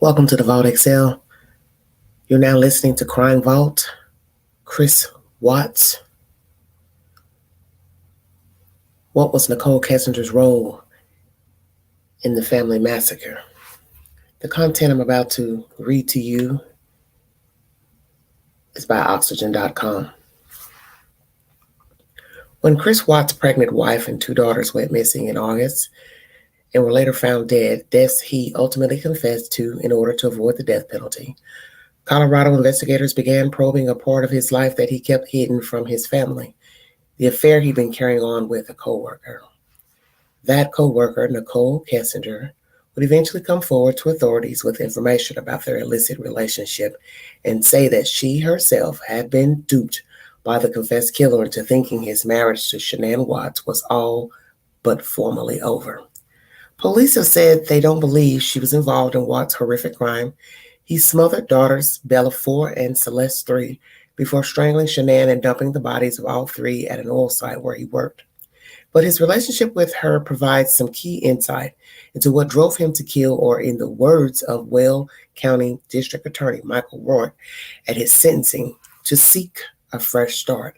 Welcome to the Vault Excel. You're now listening to Crime Vault. Chris Watts. What was Nichol Kessinger's role in the family massacre? The content I'm about to read to you is by Oxygen.com. When Chris Watts' pregnant wife and two daughters went missing in August and were later found dead, deaths he ultimately confessed to in order to avoid the death penalty, Colorado investigators began probing a part of his life that he kept hidden from his family, the affair he'd been carrying on with a co-worker. That co-worker, Nichol Kessinger, would eventually come forward to authorities with information about their illicit relationship and say that she herself had been duped by the confessed killer into thinking his marriage to Shanann Watts was all but formally over. Police have said they don't believe she was involved in Watts' horrific crime. He smothered daughters Bella 4 and Celeste 3 before strangling Shanann and dumping the bodies of all three at an oil site where he worked. But his relationship with her provides some key insight into what drove him to kill, or in the words of Weld County District Attorney Michael Rourke at his sentencing, to seek a fresh start.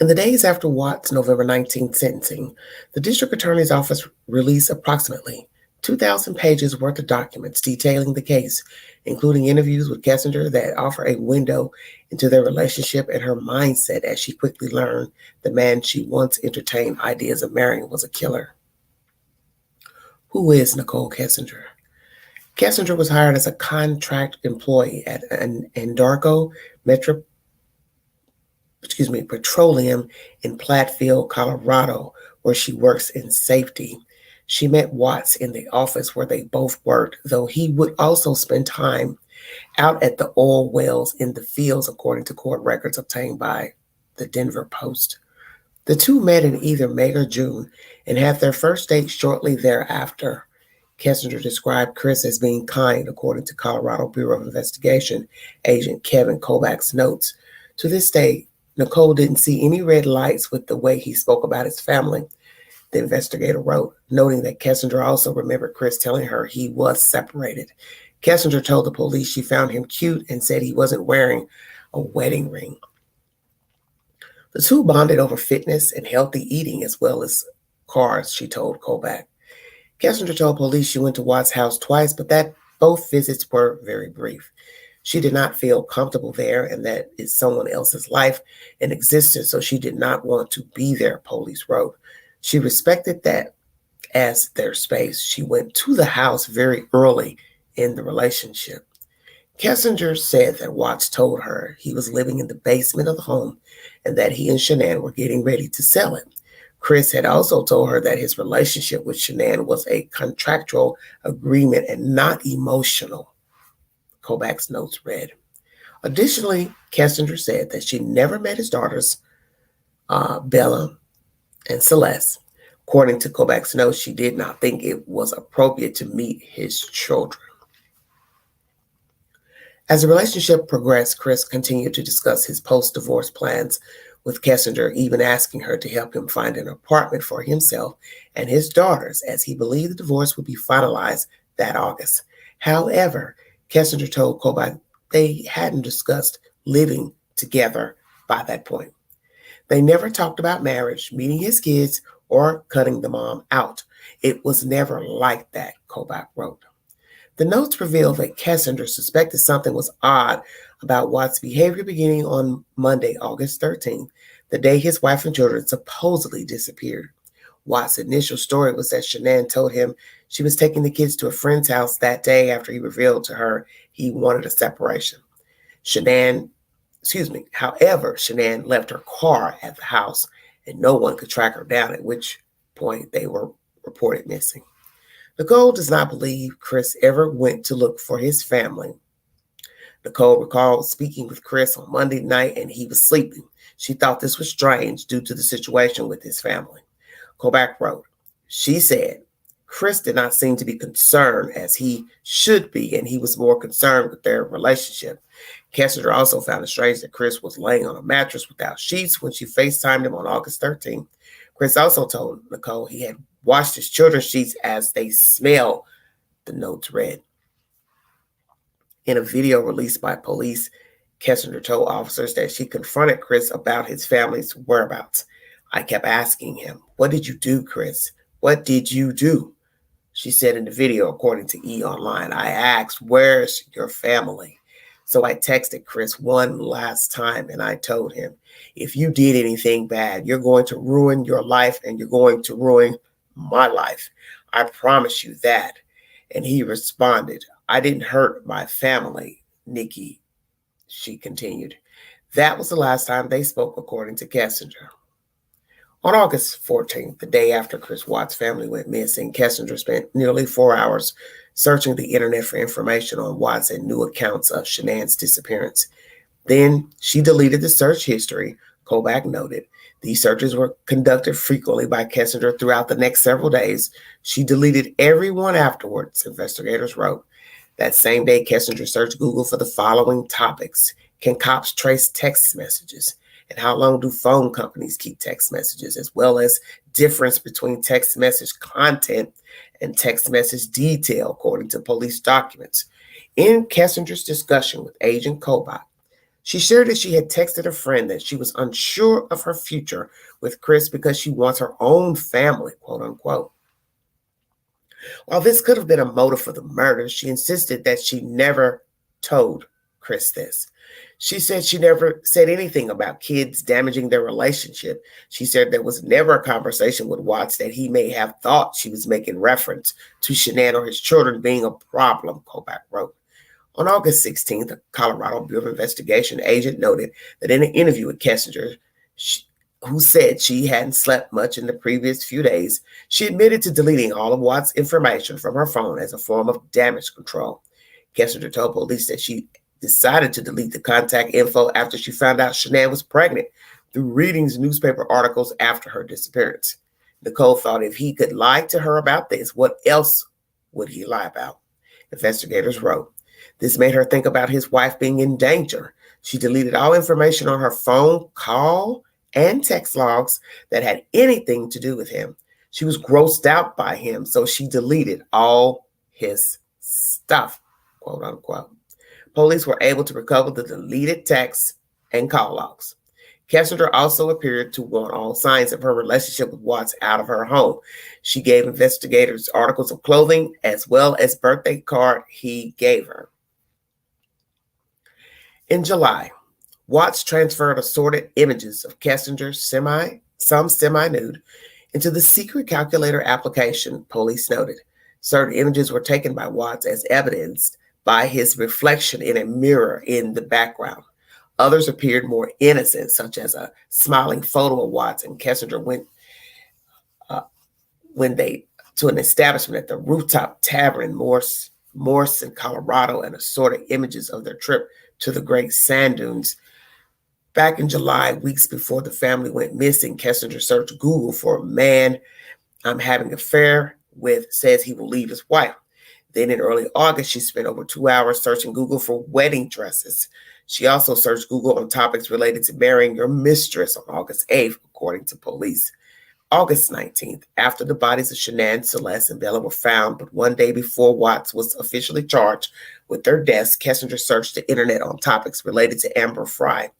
In the days after Watts' November 19th sentencing, the District Attorney's Office released approximately 2,000 pages worth of documents detailing the case, including interviews with Kessinger that offer a window into their relationship and her mindset as she quickly learned the man she once entertained ideas of marrying was a killer. Who is Nichol Kessinger? Kessinger was hired as a contract employee at an Anadarko Petroleum in Platteville, Colorado, where she works in safety. She met Watts in the office where they both worked, though he would also spend time out at the oil wells in the fields, according to court records obtained by the Denver Post. The two met in either May or June and had their first date shortly thereafter. Kessinger described Chris as being kind, according to Colorado Bureau of Investigation agent Kevin Kobach's notes. To this day, Nichol didn't see any red lights with the way he spoke about his family, the investigator wrote, noting that Kessinger also remembered Chris telling her he was separated. Kessinger told the police she found him cute and said he wasn't wearing a wedding ring. The two bonded over fitness and healthy eating as well as cars, she told Kobach. Kessinger told police she went to Watts' house twice, but that both visits were very brief. She did not feel comfortable there, and that is someone else's life and existence, so she did not want to be there, police wrote. She respected that as their space. She went to the house very early in the relationship. Kessinger said that Watts told her he was living in the basement of the home and that he and Shanann were getting ready to sell it. Chris had also told her that his relationship with Shanann was a contractual agreement and not emotional, Kobach's notes read. Additionally, Kessinger said that she never met his daughters, Bella and Celeste. According to Kobach's notes, she did not think it was appropriate to meet his children. As the relationship progressed, Chris continued to discuss his post-divorce plans with Kessinger, even asking her to help him find an apartment for himself and his daughters, as he believed the divorce would be finalized that August. However, Kessinger told Kobach they hadn't discussed living together by that point. They never talked about marriage, meeting his kids, or cutting the mom out. It was never like that, Kobach wrote. The notes revealed that Kessinger suspected something was odd about Watts' behavior beginning on Monday, August 13th, the day his wife and children supposedly disappeared. Watts' initial story was that Shanann told him she was taking the kids to a friend's house that day after he revealed to her he wanted a separation. However, Shanann left her car at the house and no one could track her down, at which point they were reported missing. Nichol does not believe Chris ever went to look for his family. Nichol recalled speaking with Chris on Monday night and he was sleeping. She thought this was strange due to the situation with his family. Kobach wrote, she said, Chris did not seem to be concerned as he should be, and he was more concerned with their relationship. Kessinger also found it strange that Chris was laying on a mattress without sheets when she FaceTimed him on August 13th. Chris also told Nichol he had washed his children's sheets as they smell the notes read. In a video released by police, Kessinger told officers that she confronted Chris about his family's whereabouts. I kept asking him, "What did you do, Chris? What did you do?" She said in the video, according to E! Online. "I asked, where's your family?" So I texted Chris one last time and I told him, "If you did anything bad, you're going to ruin your life and you're going to ruin my life. I promise you that." And he responded, "I didn't hurt my family, Nikki," she continued. That was the last time they spoke, according to Kessinger. On August 14th, the day after Chris Watts' family went missing, Kessinger spent nearly 4 hours searching the internet for information on Watts and new accounts of Shanann's disappearance. Then she deleted the search history, Kobach noted. These searches were conducted frequently by Kessinger throughout the next several days. She deleted everyone afterwards, investigators wrote. That same day, Kessinger searched Google for the following topics. Can cops trace text messages? And how long do phone companies keep text messages, as well as difference between text message content and text message detail, according to police documents. In Kessinger's discussion with Agent Kobach, she shared that she had texted a friend that she was unsure of her future with Chris because she wants her own family, quote unquote. While this could have been a motive for the murder, she insisted that she never told Chris this. She said she never said anything about kids damaging their relationship. She said there was never a conversation with Watts that he may have thought she was making reference to Shanann or his children being a problem, Kobach wrote. On August 16th, a Colorado Bureau of Investigation agent noted that in an interview with Kessinger, who said she hadn't slept much in the previous few days, she admitted to deleting all of Watts' information from her phone as a form of damage control. Kessinger told police that she decided to delete the contact info after she found out Shanann was pregnant through reading newspaper articles after her disappearance. Nichol thought if he could lie to her about this, what else would he lie about? Investigators wrote. This made her think about his wife being in danger. She deleted all information on her phone, call, and text logs that had anything to do with him. She was grossed out by him, so she deleted all his stuff, quote unquote. Police were able to recover the deleted texts and call logs. Kessinger also appeared to want all signs of her relationship with Watts out of her home. She gave investigators articles of clothing as well as birthday card he gave her. In July, Watts transferred assorted images of Kessinger, some semi-nude, into the secret calculator application, police noted. Certain images were taken by Watts as evidenced by his reflection in a mirror in the background. Others appeared more innocent, such as a smiling photo of Watts and Kessinger went to an establishment at the Rooftop Tavern in Morse in Colorado, and assorted images of their trip to the Great Sand Dunes. Back in July, weeks before the family went missing, Kessinger searched Google for a man I'm having an affair with, says he will leave his wife. Then in early August, she spent over 2 hours searching Google for wedding dresses. She also searched Google on topics related to marrying your mistress on August 8th, according to police. August 19th, after the bodies of Shanann, Celeste, and Bella were found, but one day before Watts was officially charged with their deaths, Kessinger searched the internet on topics related to Amber Frey.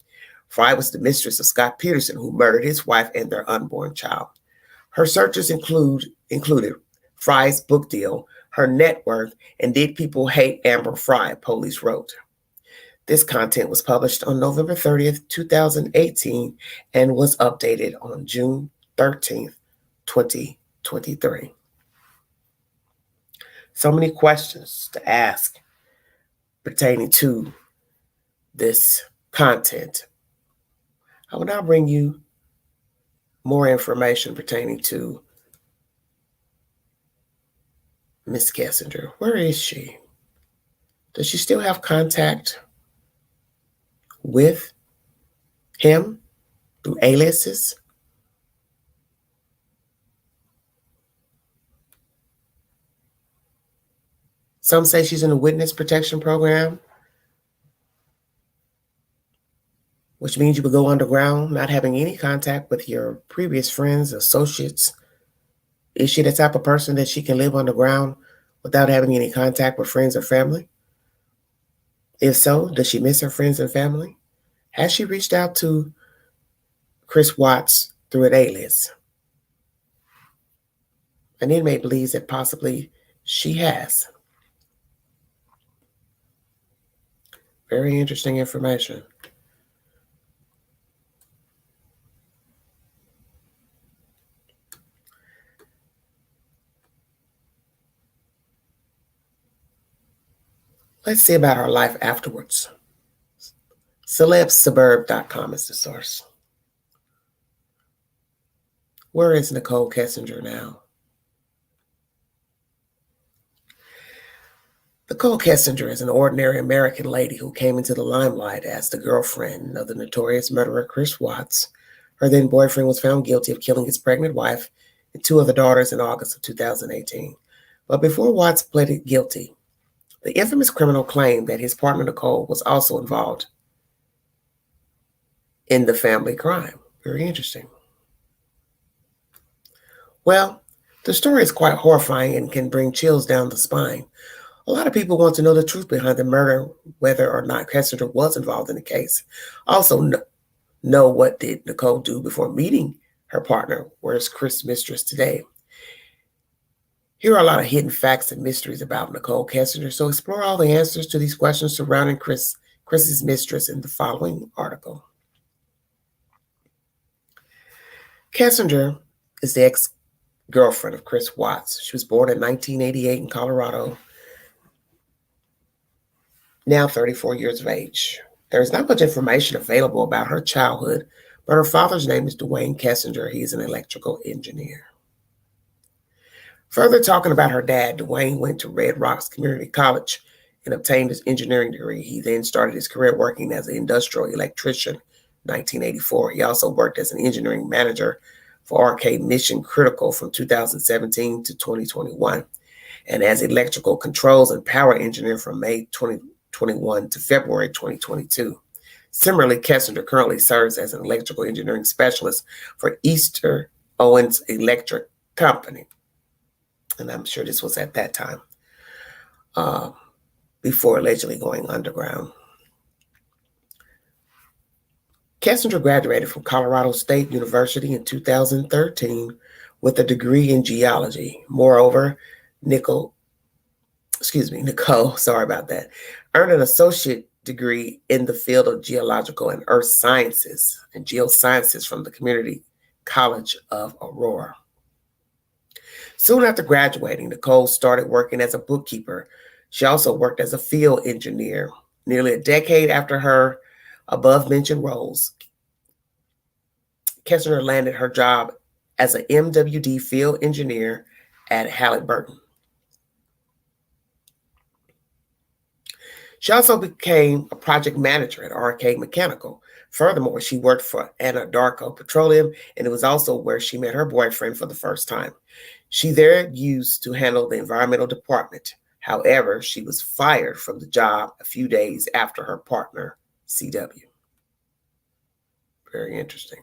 Frey was the mistress of Scott Peterson, who murdered his wife and their unborn child. Her searches included Frey's book deal, her net worth, and did people hate Amber Frey, police wrote. This content was published on November 30th, 2018, and was updated on June 13th, 2023. So many questions to ask pertaining to this content. I will now bring you more information pertaining to Miss Kessinger. Where is she? Does she still have contact with him through aliases? Some say she's in a witness protection program, which means you would go underground, not having any contact with your previous friends, associates. Is she the type of person that she can live underground without having any contact with friends or family? If so, does she miss her friends and family? Has she reached out to Chris Watts through an alias? An inmate believes that possibly she has. Very interesting information. Let's see about her life afterwards. Celebsuburb.com is the source. Where is Nichol Kessinger now? Nichol Kessinger is an ordinary American lady who came into the limelight as the girlfriend of the notorious murderer Chris Watts. Her then boyfriend was found guilty of killing his pregnant wife and two other daughters in August of 2018. But before Watts pleaded guilty, the infamous criminal claimed that his partner Nichol was also involved in the family crime. Very interesting. Well, the story is quite horrifying and can bring chills down the spine. A lot of people want to know the truth behind the murder, whether or not Kessinger was involved in the case. Also, know what did Nichol do before meeting her partner? Where's Chris' mistress today? Here are a lot of hidden facts and mysteries about Nichol Kessinger, so explore all the answers to these questions surrounding Chris's mistress in the following article. Kessinger is the ex-girlfriend of Chris Watts. She was born in 1988 in Colorado, now 34 years of age. There is not much information available about her childhood, but her father's name is Dwayne Kessinger. He is an electrical engineer. Further talking about her dad, Dwayne went to Red Rocks Community College and obtained his engineering degree. He then started his career working as an industrial electrician in 1984. He also worked as an engineering manager for Arcade Mission Critical from 2017 to 2021, and as electrical controls and power engineer from May 2021 to February 2022. Similarly, Kessinger currently serves as an electrical engineering specialist for Easter Owens Electric Company. And I'm sure this was at that time, before allegedly going underground. Kessinger graduated from Colorado State University in 2013 with a degree in geology. Moreover, Nichol, sorry about that, earned an associate degree in the field of geological and earth sciences and geosciences from the Community College of Aurora. Soon after graduating, Nichol started working as a bookkeeper. She also worked as a field engineer. Nearly a decade after her above-mentioned roles, Kessinger landed her job as an MWD field engineer at Halliburton. She also became a project manager at Arcade Mechanical. Furthermore, she worked for Anadarko Petroleum, and it was also where she met her boyfriend for the first time. She there used to handle the environmental department. However, she was fired from the job a few days after her partner, CW. Very interesting.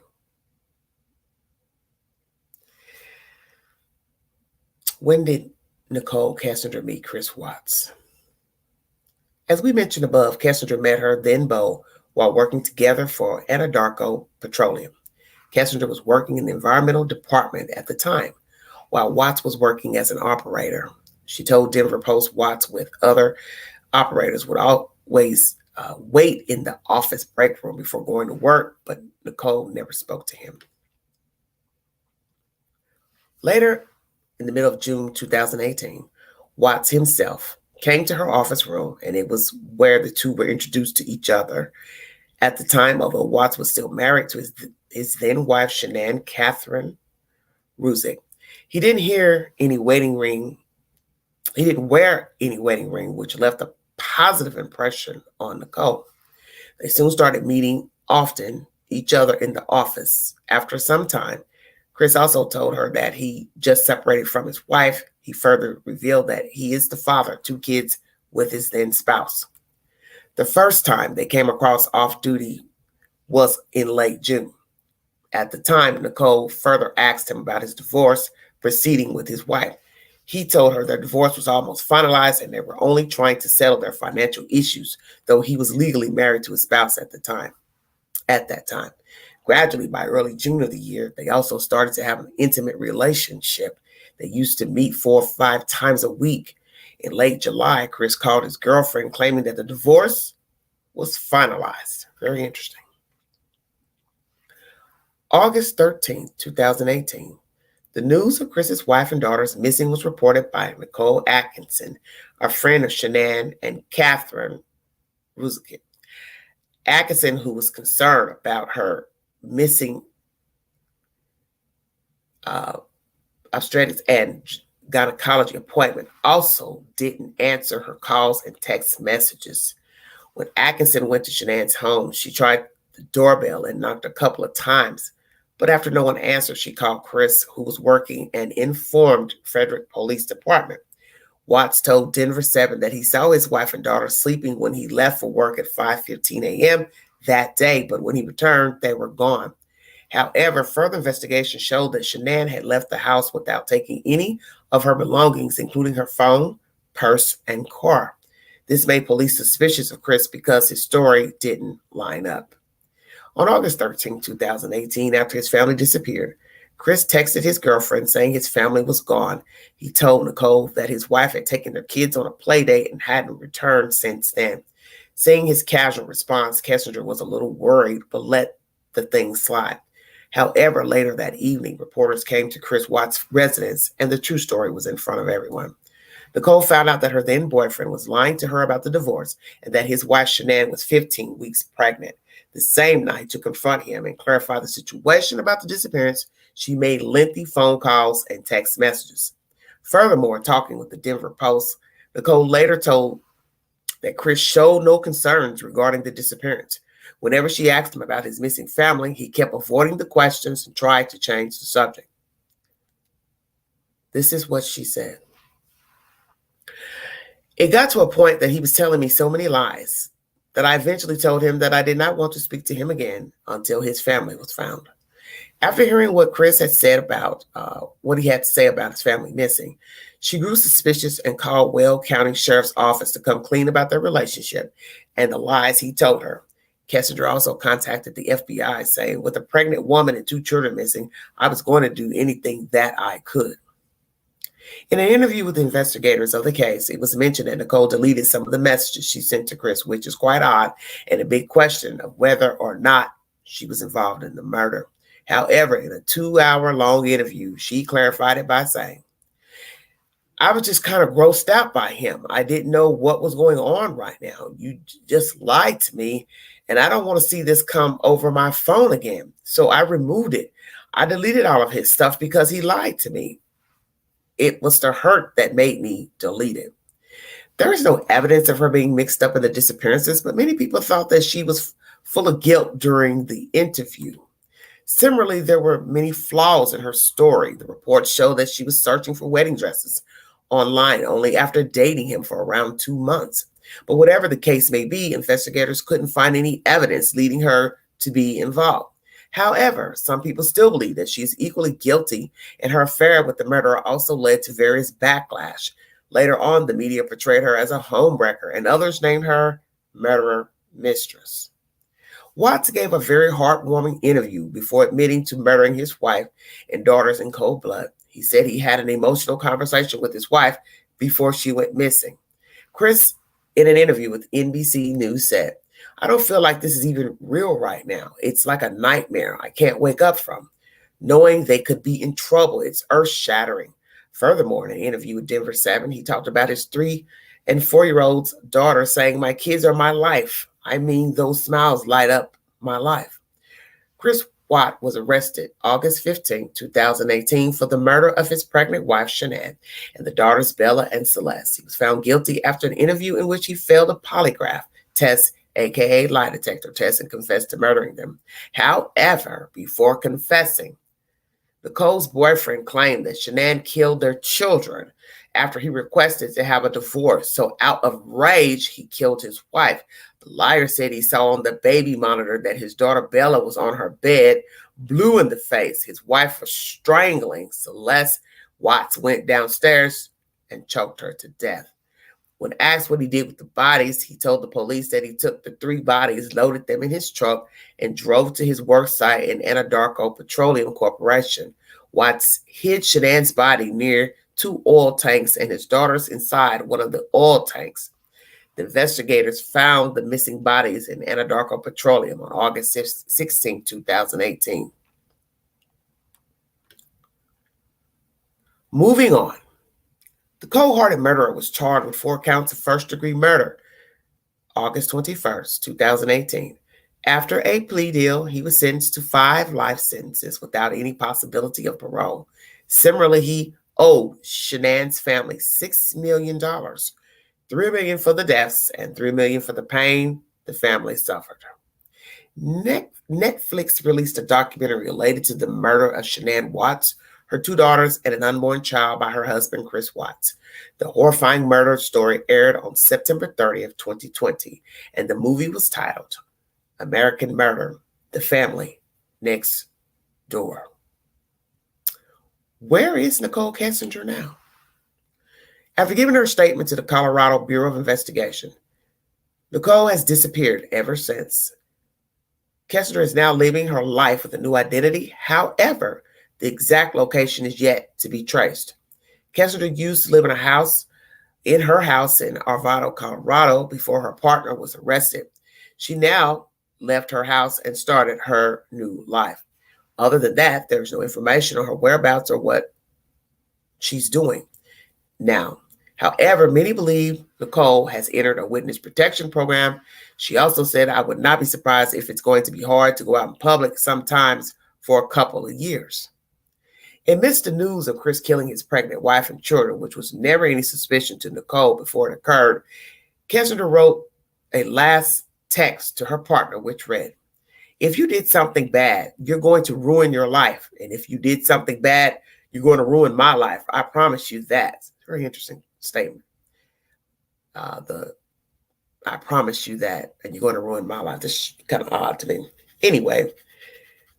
When did Nichol Kessinger meet Chris Watts? As we mentioned above, Kessinger met her then beau while working together for Anadarko Petroleum. Kessinger was working in the environmental department at the time, while Watts was working as an operator. She told Denver Post Watts with other operators would always wait in the office break room before going to work, but Nichol never spoke to him. Later, in the middle of June 2018, Watts himself came to her office room, and it was where the two were introduced to each other. At the time, although Watts was still married to his then wife, Shanann Catherine Ruzick, he didn't wear any wedding ring, which left a positive impression on Nichol. They soon started meeting often each other in the office. After some time, Chris also told her that he just separated from his wife. He further revealed that he is the father of two kids with his then spouse. The first time they came across off-duty was in late June. At the time, Nichol further asked him about his divorce proceeding with his wife. He told her their divorce was almost finalized and they were only trying to settle their financial issues, though he was legally married to his spouse at that time. Gradually, by early June of the year, they also started to have an intimate relationship. They used to meet 4 or 5 times a week. In late July, Chris called his girlfriend claiming that the divorce was finalized. Very interesting. August 13th, 2018. The news of Chris's wife and daughter's missing was reported by Nichol Atkinson, a friend of Shanann and Catherine Ruzick. Atkinson, who was concerned about her missing obstetrics and gynecology appointment, also didn't answer her calls and text messages. When Atkinson went to Shanann's home, she tried the doorbell and knocked a couple of times. But after no one answered, she called Chris, who was working, and informed Frederick Police Department. Watts told Denver 7 that he saw his wife and daughter sleeping when he left for work at 5:15 a.m. that day, but when he returned, they were gone. However, further investigation showed that Shanann had left the house without taking any of her belongings, including her phone, purse, and car. This made police suspicious of Chris because his story didn't line up. On August 13, 2018, after his family disappeared, Chris texted his girlfriend saying his family was gone. He told Nichol that his wife had taken their kids on a play date and hadn't returned since then. Seeing his casual response, Kessinger was a little worried, but let the thing slide. However, later that evening, reporters came to Chris Watts' residence, and the true story was in front of everyone. Nichol found out that her then boyfriend was lying to her about the divorce and that his wife Shanann was 15 weeks pregnant. The same night, to confront him and clarify the situation about the disappearance, she made lengthy phone calls and text messages. Furthermore, talking with the Denver Post, Nichol later told that Chris showed no concerns regarding the disappearance. Whenever she asked him about his missing family, he kept avoiding the questions and tried to change the subject. This is what she said. It got to a point that he was telling me so many lies that I eventually told him that I did not want to speak to him again until his family was found. After hearing what Chris had said about what he had to say about his family missing, she grew suspicious and called Weld County Sheriff's Office to come clean about their relationship and the lies he told her. Kessinger also contacted the FBI saying, with a pregnant woman and 2 children missing, I was going to do anything that I could. In an interview with investigators of the case, it was mentioned that Nichol deleted some of the messages she sent to Chris, which is quite odd and a big question of whether or not she was involved in the murder. However, in a 2-hour-long interview, she clarified it by saying, I was just kind of grossed out by him. I didn't know what was going on right now. You just lied to me, and I don't want to see this come over my phone again. So I removed it. I deleted all of his stuff because he lied to me. It was the hurt that made me delete it. There is no evidence of her being mixed up in the disappearances, but many people thought that she was full of guilt during the interview. Similarly, there were many flaws in her story. The reports show that she was searching for wedding dresses online only after dating him for around 2 months. But whatever the case may be, investigators couldn't find any evidence leading her to be involved. However, some people still believe that she is equally guilty, and her affair with the murderer also led to various backlash. Later on, the media portrayed her as a homewrecker, and others named her murderer mistress. Watts gave a very heartwarming interview before admitting to murdering his wife and daughters in cold blood. He said he had an emotional conversation with his wife before she went missing. Chris, in an interview with NBC News, said, I don't feel like this is even real right now. It's like a nightmare I can't wake up from. Knowing they could be in trouble, it's earth-shattering. Furthermore, in an interview with Denver 7, he talked about his 3- and 4-year-old's daughter saying, my kids are my life. I mean, those smiles light up my life. Chris Watt was arrested August 15, 2018 for the murder of his pregnant wife, Shanann, and the daughters, Bella and Celeste. He was found guilty after an interview in which he failed a polygraph test, aka lie detector test, and confessed to murdering them. However, before confessing, Nichole's boyfriend claimed that Shanann killed their children after he requested to have a divorce. So out of rage, he killed his wife. The liar said he saw on the baby monitor that his daughter Bella was on her bed, blue in the face. His wife was strangling Celeste. Watts went downstairs and choked her to death. When asked what he did with the bodies, he told the police that he took the 3 bodies, loaded them in his truck, and drove to his work site in Anadarko Petroleum Corporation. Watts hid Shanann's body near 2 oil tanks and his daughters inside one of the oil tanks. The investigators found the missing bodies in Anadarko Petroleum on August 16, 2018. Moving on. The cold-hearted murderer was charged with 4 counts of first-degree murder, August 21st, 2018. After a plea deal, he was sentenced to 5 life sentences without any possibility of parole. Similarly, he owed Shanann's family $6 million, $3 million for the deaths and $3 million for the pain the family suffered. Netflix released a documentary related to the murder of Shanann Watts, her 2 daughters, and an unborn child by her husband, Chris Watts. The horrifying murder story aired on September 30th, 2020, and the movie was titled American Murder, The Family Next Door. Where is Nichol Kessinger now? After giving her statement to the Colorado Bureau of Investigation, Nichol has disappeared ever since. Kessinger is now living her life with a new identity. However, the exact location is yet to be traced. Kessinger used to live in her house in Arvado, Colorado, before her partner was arrested. She now left her house and started her new life. Other than that, there's no information on her whereabouts or what she's doing now. However, many believe Nichol has entered a witness protection program. She also said, "I would not be surprised if it's going to be hard to go out in public sometimes for a couple of years." Amidst the news of Chris killing his pregnant wife and children, which was never any suspicion to Nichol before it occurred, Kessinger wrote a last text to her partner, which read, "If you did something bad, you're going to ruin your life. And if you did something bad, you're going to ruin my life. I promise you that." Very interesting statement. I promise you that, and you're going to ruin my life. This is kind of odd to me. Anyway,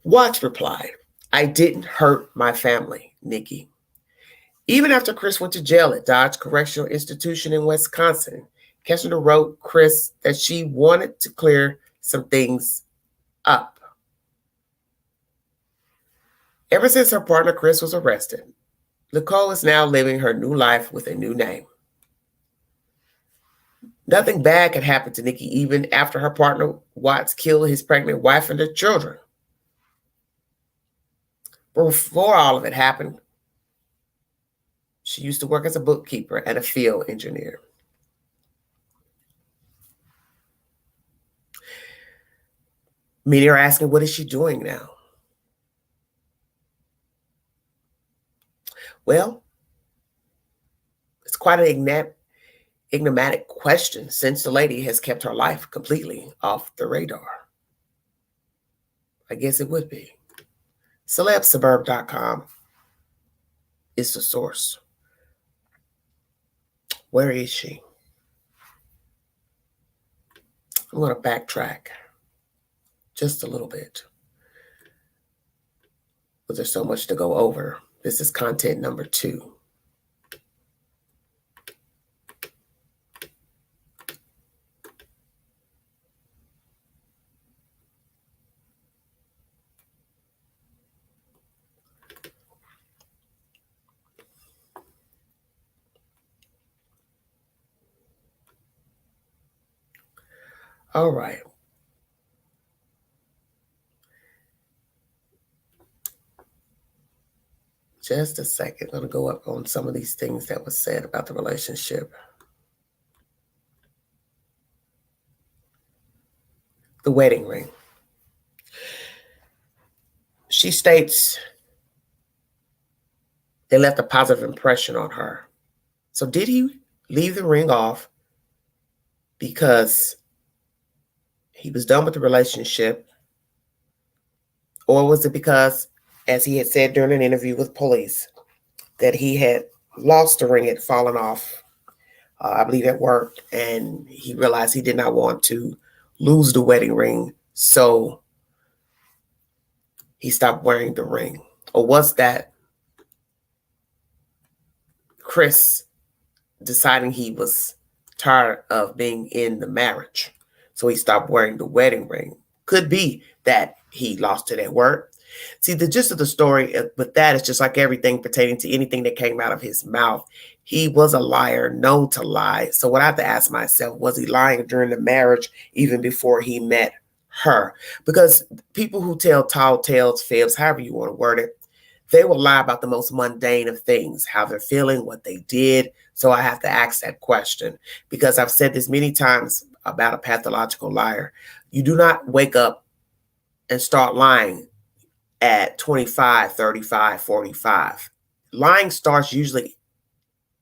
Watts replied, "I didn't hurt my family, Nikki." Even after Chris went to jail at Dodge Correctional Institution in Wisconsin, Kessinger wrote Chris that she wanted to clear some things up. Ever since her partner Chris was arrested, Nichol is now living her new life with a new name. Nothing bad could happen to Nikki even after her partner Watts killed his pregnant wife and their children. Before all of it happened, she used to work as a bookkeeper and a field engineer. Many are asking, what is she doing now? Well, it's quite an enigmatic question since the lady has kept her life completely off the radar. I guess it would be. Celebsuburb.com is the source. Where is she? I'm going to backtrack just a little bit, but there's so much to go over. This is content number 2. All right. Just a second. I'm going to go up on some of these things that was said about the relationship. The wedding ring. She states they left a positive impression on her. So did he leave the ring off because he was done with the relationship? Or was it because, as he had said during an interview with police, that he had lost the ring, had fallen off, I believe at work, and he realized he did not want to lose the wedding ring, so he stopped wearing the ring? Or was that Chris deciding he was tired of being in the marriage. So he stopped wearing the wedding ring. Could be that he lost it at work. See, the gist of the story with that is just like everything pertaining to anything that came out of his mouth. He was a liar, known to lie. So what I have to ask myself, was he lying during the marriage, even before he met her? Because people who tell tall tales, fibs, however you want to word it, they will lie about the most mundane of things, how they're feeling, what they did. So I have to ask that question because I've said this many times about a pathological liar. You do not wake up and start lying at 25, 35, 45. Lying starts usually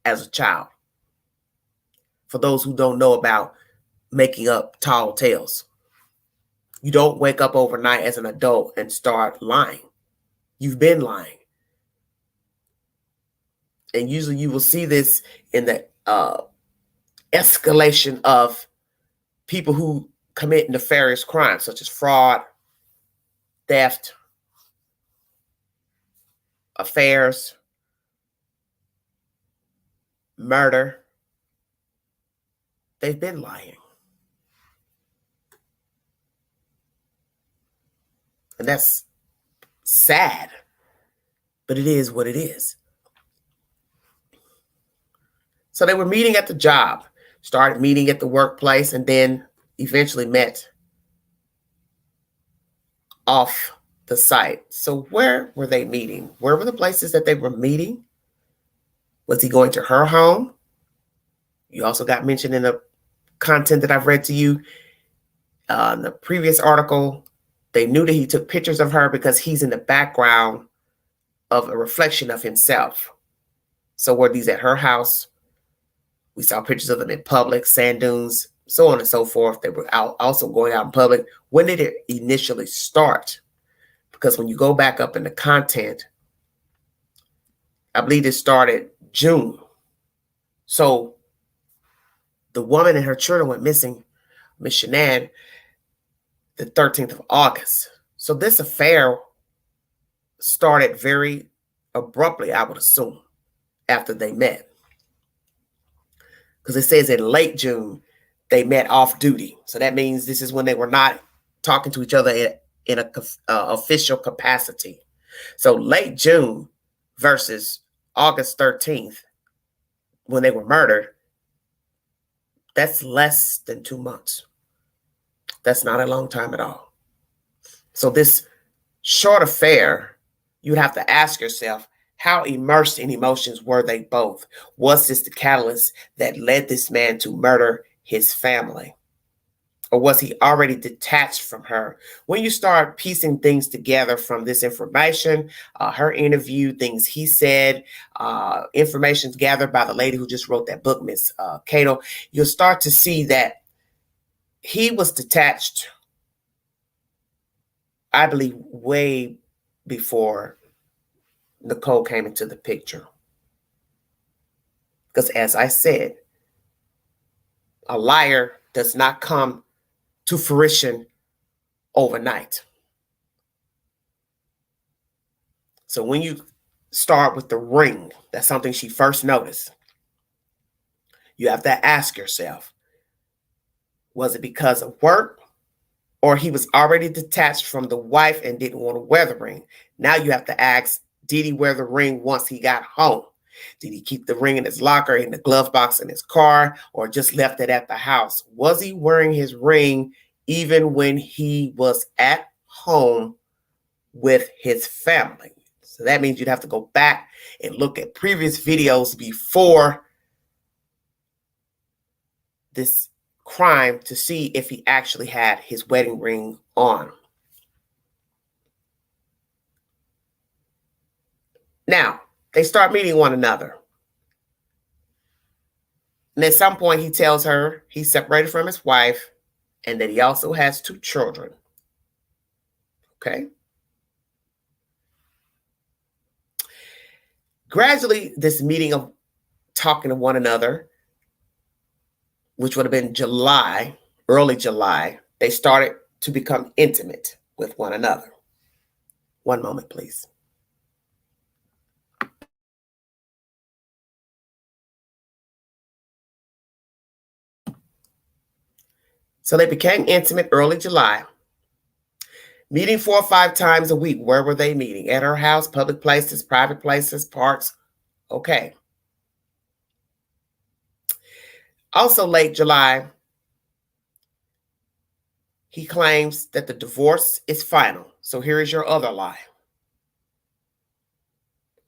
as a child. For those who don't know about making up tall tales, you don't wake up overnight as an adult and start lying. You've been lying. And usually you will see this in the escalation of people who commit nefarious crimes, such as fraud, theft, affairs, murder. They've been lying. And that's sad, but it is what it is. So they were meeting at the job, started meeting at the workplace, and then eventually met off the site. So where were they meeting? Where were the places that they were meeting? Was he going to her home? You also got mentioned in the content that I've read to you in the previous article. They knew that he took pictures of her because he's in the background of a reflection of himself. So were these at her house? We saw pictures of them in public, sand dunes, so on and so forth. They were out, also going out in public. When did it initially start? Because when you go back up in the content, I believe it started June. So the woman and her children went missing, Miss Shanann, the 13th of August. So this affair started very abruptly, I would assume, after they met. Because it says in late June, they met off duty. So that means this is when they were not talking to each other in an official capacity. So late June versus August 13th, when they were murdered, that's less than 2 months. That's not a long time at all. So this short affair, you'd have to ask yourself, how immersed in emotions were they both? Was this the catalyst that led this man to murder his family? Or was he already detached from her? When you start piecing things together from this information, her interview, things he said, information gathered by the lady who just wrote that book, Miss Cato, you'll start to see that he was detached, I believe, way before Nichol came into the picture. Because as I said, a liar does not come to fruition overnight. So when you start with the ring, that's something she first noticed. You have to ask yourself, was it because of work, or he was already detached from the wife and didn't want to wear the ring? Now you have to ask, did he wear the ring once he got home? Did he keep the ring in his locker, in the glove box in his car, or just left it at the house? Was he wearing his ring even when he was at home with his family? So that means you'd have to go back and look at previous videos before this crime to see if he actually had his wedding ring on. Now, they start meeting one another. And at some point, he tells her he's separated from his wife and that he also has 2 children. Okay. Gradually, this meeting of talking to one another, which would have been July, early July, they started to become intimate with one another. One moment, please. So they became intimate early July, meeting 4 or 5 times a week. Where were they meeting? At her house, public places, private places, parks. Okay. Also late July, he claims that the divorce is final. So here is your other lie.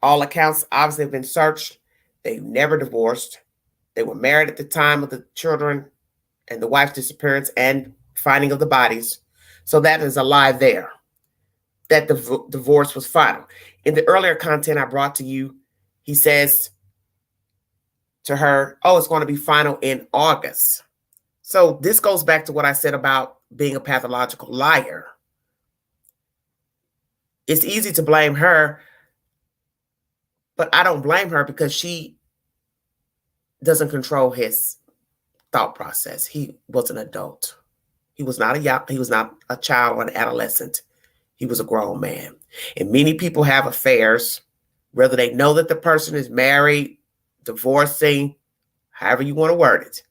All accounts obviously have been searched. They never divorced. They were married at the time of the children and the wife's disappearance and finding of the bodies. So that is a lie there, that the divorce was final. In the earlier content I brought to you, he says to her, oh, it's going to be final in August. So this goes back to what I said about being a pathological liar. It's easy to blame her, but I don't blame her because she doesn't control his thought process. He was an adult. He was not a child or an adolescent. He was a grown man. And many people have affairs, whether they know that the person is married, divorcing, however you want to word it.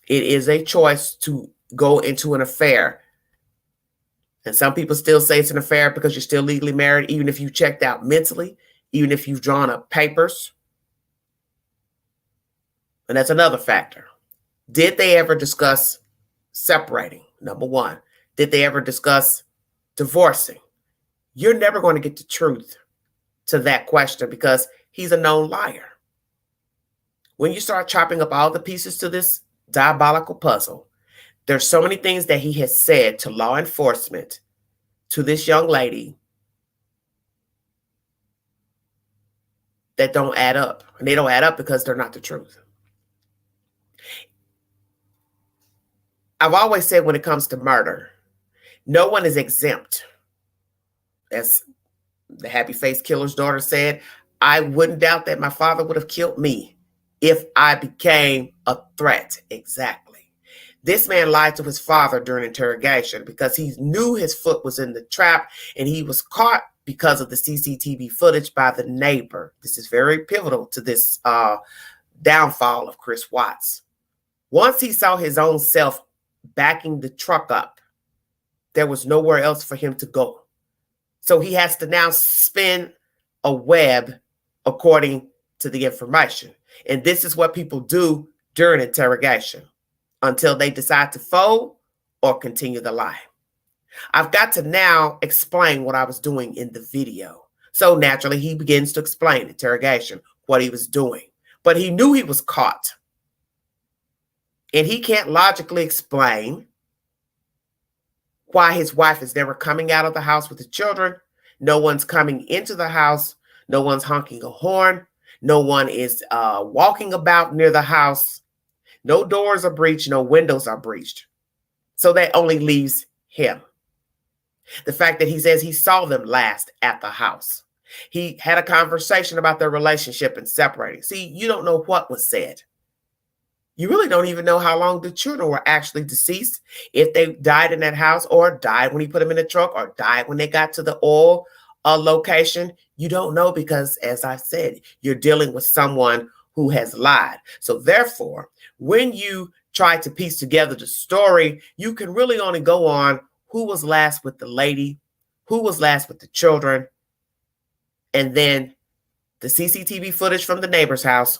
It is a choice to go into an affair. And some people still say it's an affair because you're still legally married, even if you checked out mentally, even if you've drawn up papers. And that's another factor. Did they ever discuss separating? Number one. Did they ever discuss divorcing? You're never going to get the truth to that question because he's a known liar. When you start chopping up all the pieces to this diabolical puzzle, there's so many things that he has said to law enforcement, to this young lady, that don't add up. And they don't add up because they're not the truth. I've always said when it comes to murder, no one is exempt. As the happy face killer's daughter said, I wouldn't doubt that my father would have killed me if I became a threat. Exactly. This man lied to his father during interrogation because he knew his foot was in the trap, and he was caught because of the CCTV footage by the neighbor. This is very pivotal to this downfall of Chris Watts. Once he saw his own self backing the truck up, there was nowhere else for him to go. So he has to now spin a web according to the information. And this is what people do during interrogation until they decide to fold or continue the lie. I've got to now explain what I was doing in the video. So naturally, he begins to explain interrogation, what he was doing. But he knew he was caught. And he can't logically explain why his wife is never coming out of the house with the children. No one's coming into the house. No one's honking a horn. No one is walking about near the house. No doors are breached. No windows are breached. So that only leaves him. The fact that he says he saw them last at the house. He had a conversation about their relationship and separating. See, you don't know what was said. You really don't even know how long the children were actually deceased, if they died in that house or died when he put them in the truck or died when they got to the oil location. You don't know because, as I said, you're dealing with someone who has lied. So therefore, when you try to piece together the story, you can really only go on who was last with the lady, who was last with the children, and then the CCTV footage from the neighbor's house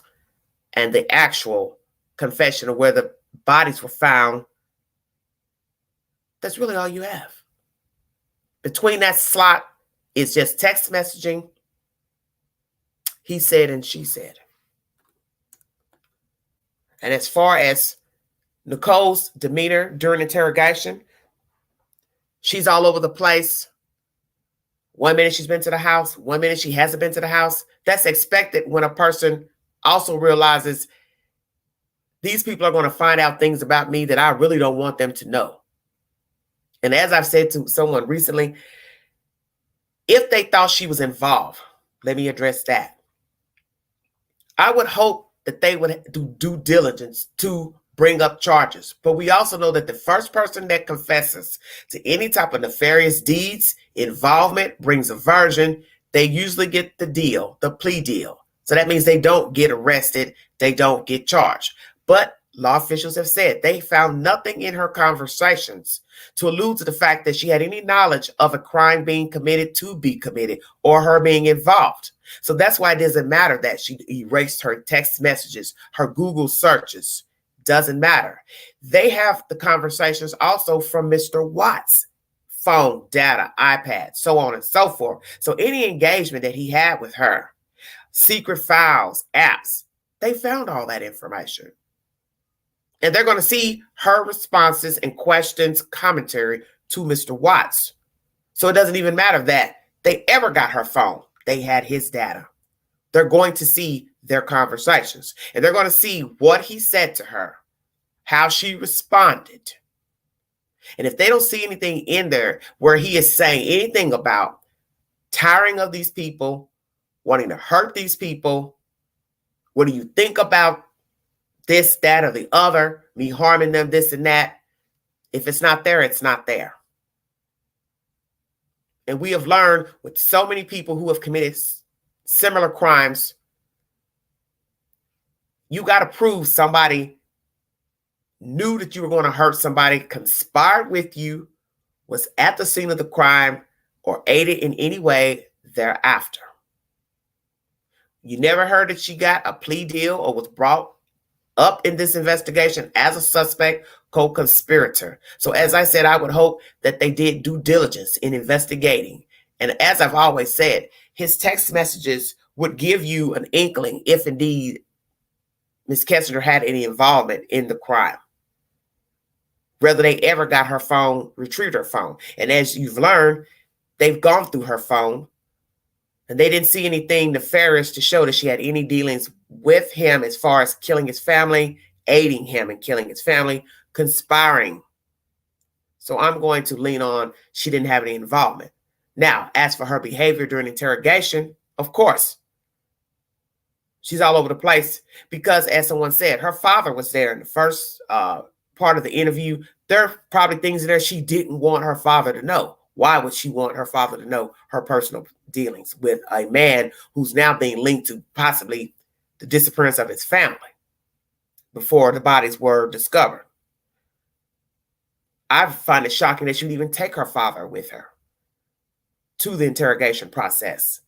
and the actual confession of where the bodies were found. That's really all you have. Between that slot is just text messaging. He said and she said. And as far as Nichole's demeanor during interrogation, she's all over the place. 1 minute she's been to the house, 1 minute she hasn't been to the house. That's expected when a person also realizes these people are going to find out things about me that I really don't want them to know. And as I've said to someone recently, if they thought she was involved, let me address that. I would hope that they would do due diligence to bring up charges. But we also know that the first person that confesses to any type of nefarious deeds, involvement, brings a version, they usually get the deal, the plea deal. So that means they don't get arrested, they don't get charged. But Law officials have said they found nothing in her conversations to allude to the fact that she had any knowledge of a crime being committed, to be committed, or her being involved. So that's why it doesn't matter that she erased her text messages, her Google searches. Doesn't matter. They have the conversations also from Mr. Watts' phone, data, iPad, so on and so forth. So any engagement that he had with her, secret files, apps, they found all that information. And they're going to see her responses and questions, commentary to Mr. Watts. So it doesn't even matter that they ever got her phone. They had his data. They're going to see their conversations. And they're going to see what he said to her, how she responded. And if they don't see anything in there where he is saying anything about tiring of these people, wanting to hurt these people, what do you think about this, that, or the other, me harming them, this and that. If it's not there, it's not there. And we have learned with so many people who have committed similar crimes, you got to prove somebody knew that you were going to hurt somebody, conspired with you, was at the scene of the crime, or aided in any way thereafter. You never heard that she got a plea deal or was brought up in this investigation as a suspect, co-conspirator. So as I said, I would hope that they did due diligence in investigating. And as I've always said, his text messages would give you an inkling if indeed Ms. Kessinger had any involvement in the crime, whether they ever got her phone, retrieved her phone. And as you've learned, they've gone through her phone and they didn't see anything nefarious to show that she had any dealings with him as far as killing his family, aiding him in killing his family, conspiring. So I'm going to lean on she didn't have any involvement. Now, as for her behavior during interrogation, of course, she's all over the place because, as someone said, her father was there in the first part of the interview. There are probably things in there she didn't want her father to know. Why would she want her father to know her personal dealings with a man who's now being linked to possibly the disappearance of his family before the bodies were discovered? I find it shocking that she would even take her father with her to the interrogation process.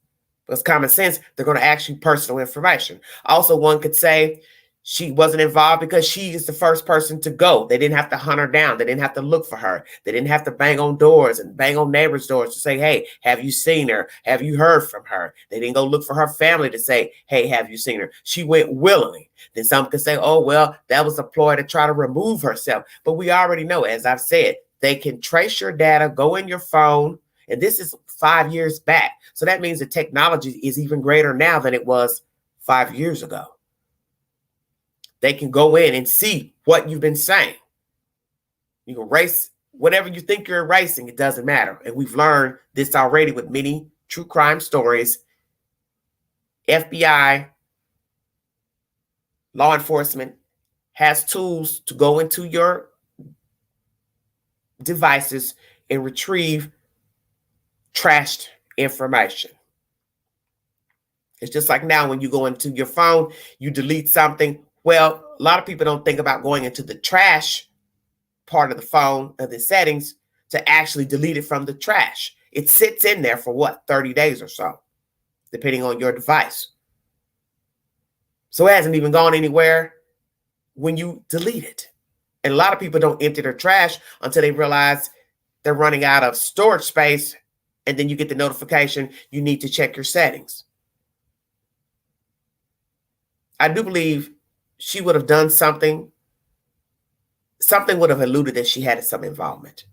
Because common sense, they're going to ask you personal information. Also, one could say she wasn't involved because she is the first person to go. They didn't have to hunt her down. They didn't have to look for her. They didn't have to bang on doors and bang on neighbors' doors to say, hey, have you seen her? Have you heard from her? They didn't go look for her family to say, hey, have you seen her? She went willingly. Then some could say, oh, well, that was a ploy to try to remove herself. But we already know, as I've said, they can trace your data, go in your phone, and this is 5 years back. So that means the technology is even greater now than it was 5 years ago. They can go in and see what you've been saying. You can erase whatever you think you're erasing. It doesn't matter. And we've learned this already with many true crime stories. FBI, law enforcement has tools to go into your devices and retrieve trashed information. It's just like now when you go into your phone, you delete something. Well, a lot of people don't think about going into the trash part of the phone, of the settings, to actually delete it from the trash. It sits in there for what, 30 days or so, depending on your device. So it hasn't even gone anywhere when you delete it. And a lot of people don't empty their trash until they realize they're running out of storage space. And then you get the notification you need to check your settings. I do believe she would have done something. Something would have alluded that she had some involvement.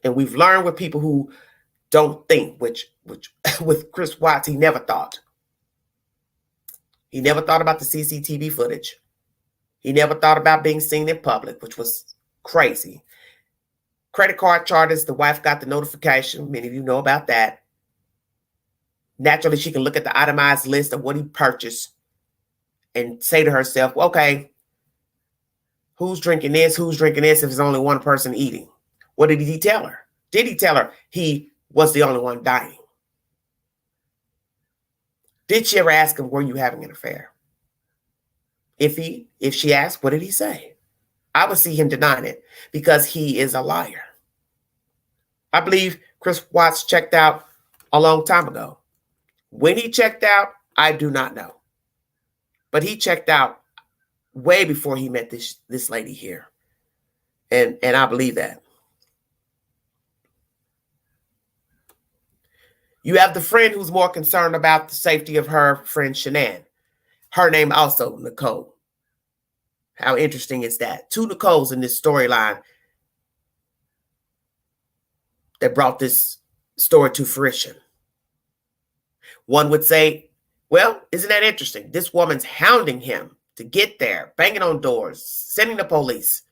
And we've learned with people who don't think, which with Chris Watts, he never thought. He never thought about the CCTV footage. He never thought about being seen in public, which was crazy. Credit card charges, the wife got the notification. Many of you know about that. Naturally, she can look at the itemized list of what he purchased and say to herself, okay, who's drinking this? Who's drinking this if there's only one person eating? What did he tell her? Did he tell her he was the only one dying? Did she ever ask him, were you having an affair? If she asked, what did he say? I would see him denying it because he is a liar. I believe Chris Watts checked out a long time ago. When he checked out, I do not know. But he checked out way before he met this lady here. And I believe that. You have the friend who's more concerned about the safety of her friend Shanann. Her name also Nichol. How interesting is that? Two Nichols in this storyline that brought this story to fruition. One would say, well, isn't that interesting? This woman's hounding him to get there, banging on doors, sending the police.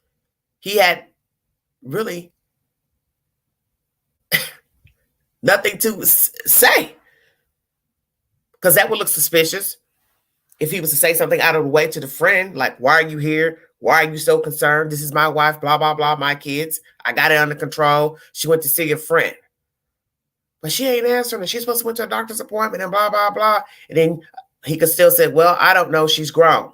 He had really nothing to say, because that would look suspicious if he was to say something out of the way to the friend, like, why are you here? Why are you so concerned? This is my wife, blah, blah, blah, my kids. I got it under control. She went to see a friend. But she ain't answering. She's supposed to went to a doctor's appointment and blah, blah, blah. And then he could still say, well, I don't know. She's grown.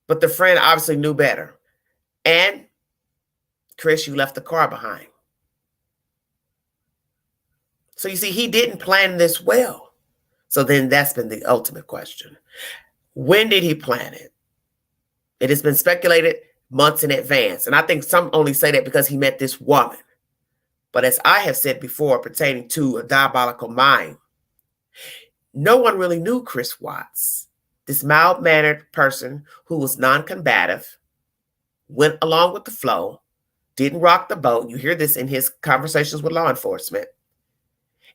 But the friend obviously knew better. And, Chris, you left the car behind. So you see, he didn't plan this well. So then that's been the ultimate question. When did he plan it? It has been speculated months in advance. And I think some only say that because he met this woman. But as I have said before, pertaining to a diabolical mind, no one really knew Chris Watts, this mild-mannered person who was non-combative, went along with the flow, didn't rock the boat. You hear this in his conversations with law enforcement.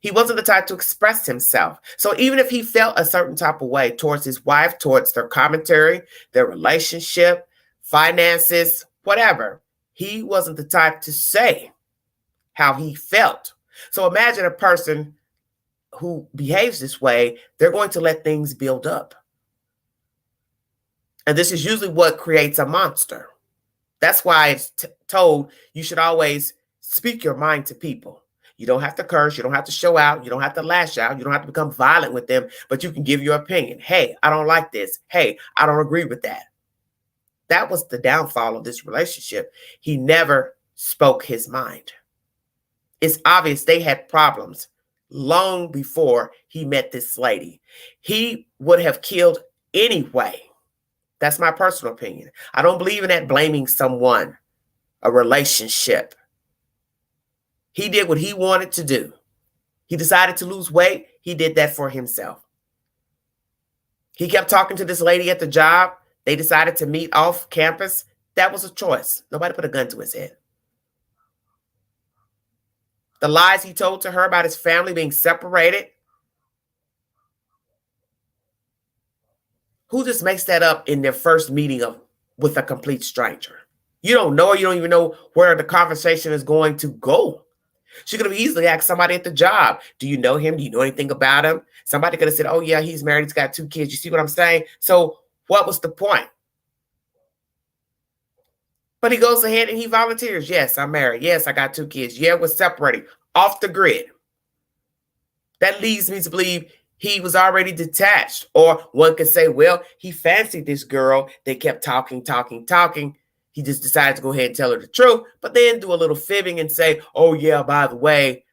He wasn't the type to express himself. So even if he felt a certain type of way towards his wife, towards their commentary, their relationship, finances, whatever, he wasn't the type to say how he felt. So imagine a person who behaves this way, they're going to let things build up. And this is usually what creates a monster. That's why it's told you should always speak your mind to people. You don't have to curse. You don't have to show out. You don't have to lash out. You don't have to become violent with them, but you can give your opinion. Hey, I don't like this. Hey, I don't agree with that. That was the downfall of this relationship. He never spoke his mind. It's obvious they had problems long before he met this lady. He would have killed anyway. That's my personal opinion. I don't believe in that blaming someone, a relationship. He did what he wanted to do. He decided to lose weight. He did that for himself. He kept talking to this lady at the job. They decided to meet off campus. That was a choice. Nobody put a gun to his head. The lies he told to her about his family being separated. Who just makes that up in their first meeting with a complete stranger? You don't know, or you don't even know where the conversation is going to go. She could have easily asked somebody at the job, do you know him? Do you know anything about him? Somebody could have said, oh, yeah, he's married. He's got 2 kids. You see what I'm saying? So what was the point? But he goes ahead and he volunteers. Yes, I'm married. Yes, I got 2 kids. Yeah, we're separating off the grid. That leads me to believe he was already detached. Or one could say, well, he fancied this girl. They kept talking. He just decided to go ahead and tell her the truth, but then do a little fibbing and say, oh, yeah, by the way,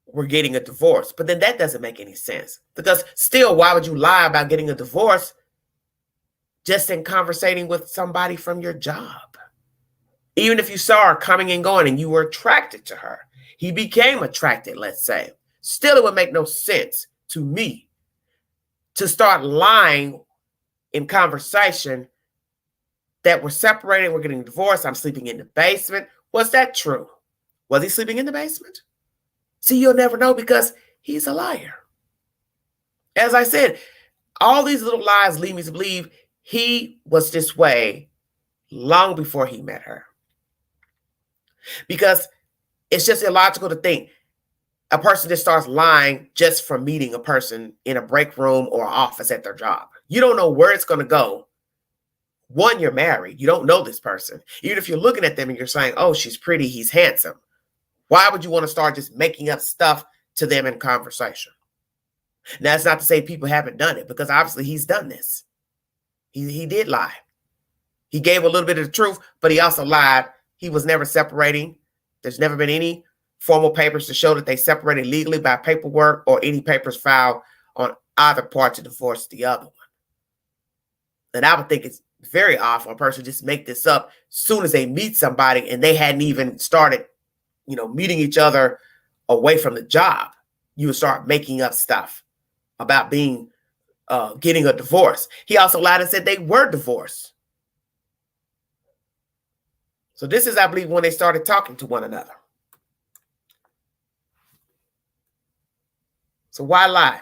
we're getting a divorce. But then that doesn't make any sense, because still, why would you lie about getting a divorce just in conversating with somebody from your job? Even if you saw her coming and going and you were attracted to her, he became attracted, let's say. Still, it would make no sense to me to start lying in conversation that we're separating, we're getting divorced, I'm sleeping in the basement. Was that true? Was he sleeping in the basement? See, you'll never know, because he's a liar. As I said, all these little lies lead me to believe he was this way long before he met her. Because it's just illogical to think a person just starts lying just from meeting a person in a break room or office at their job. You don't know where it's going to go. One, you're married. You don't know this person. Even if you're looking at them and you're saying, oh, she's pretty, he's handsome. Why would you want to start just making up stuff to them in conversation? Now, that's not to say people haven't done it, because obviously he's done this. He did lie. He gave a little bit of the truth, but he also lied. He was never separating. There's never been any formal papers to show that they separated legally by paperwork or any papers filed on either part to divorce the other one. And I would think it's very odd for a person to just make this up as soon as they meet somebody and they hadn't even started, meeting each other away from the job. You would start making up stuff about being getting a divorce. He also lied and said they were divorced. So this is, I believe, when they started talking to one another. So why lie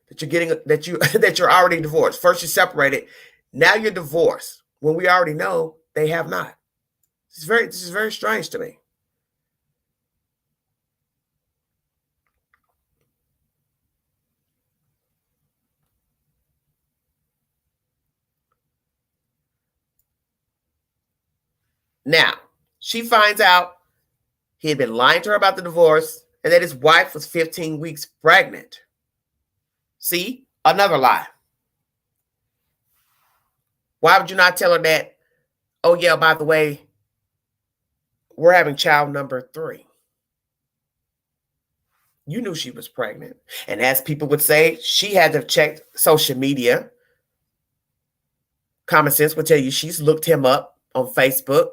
that you're getting that you're already divorced? First you separated, now you're divorced when we already know they have not. This is very strange to me. Now, she finds out he had been lying to her about the divorce and that his wife was 15 weeks pregnant. See, another lie. Why would you not tell her that, oh yeah, by the way, we're having child number 3? You knew she was pregnant. And as people would say, she had to have checked social media. Common sense would tell you she's looked him up on Facebook,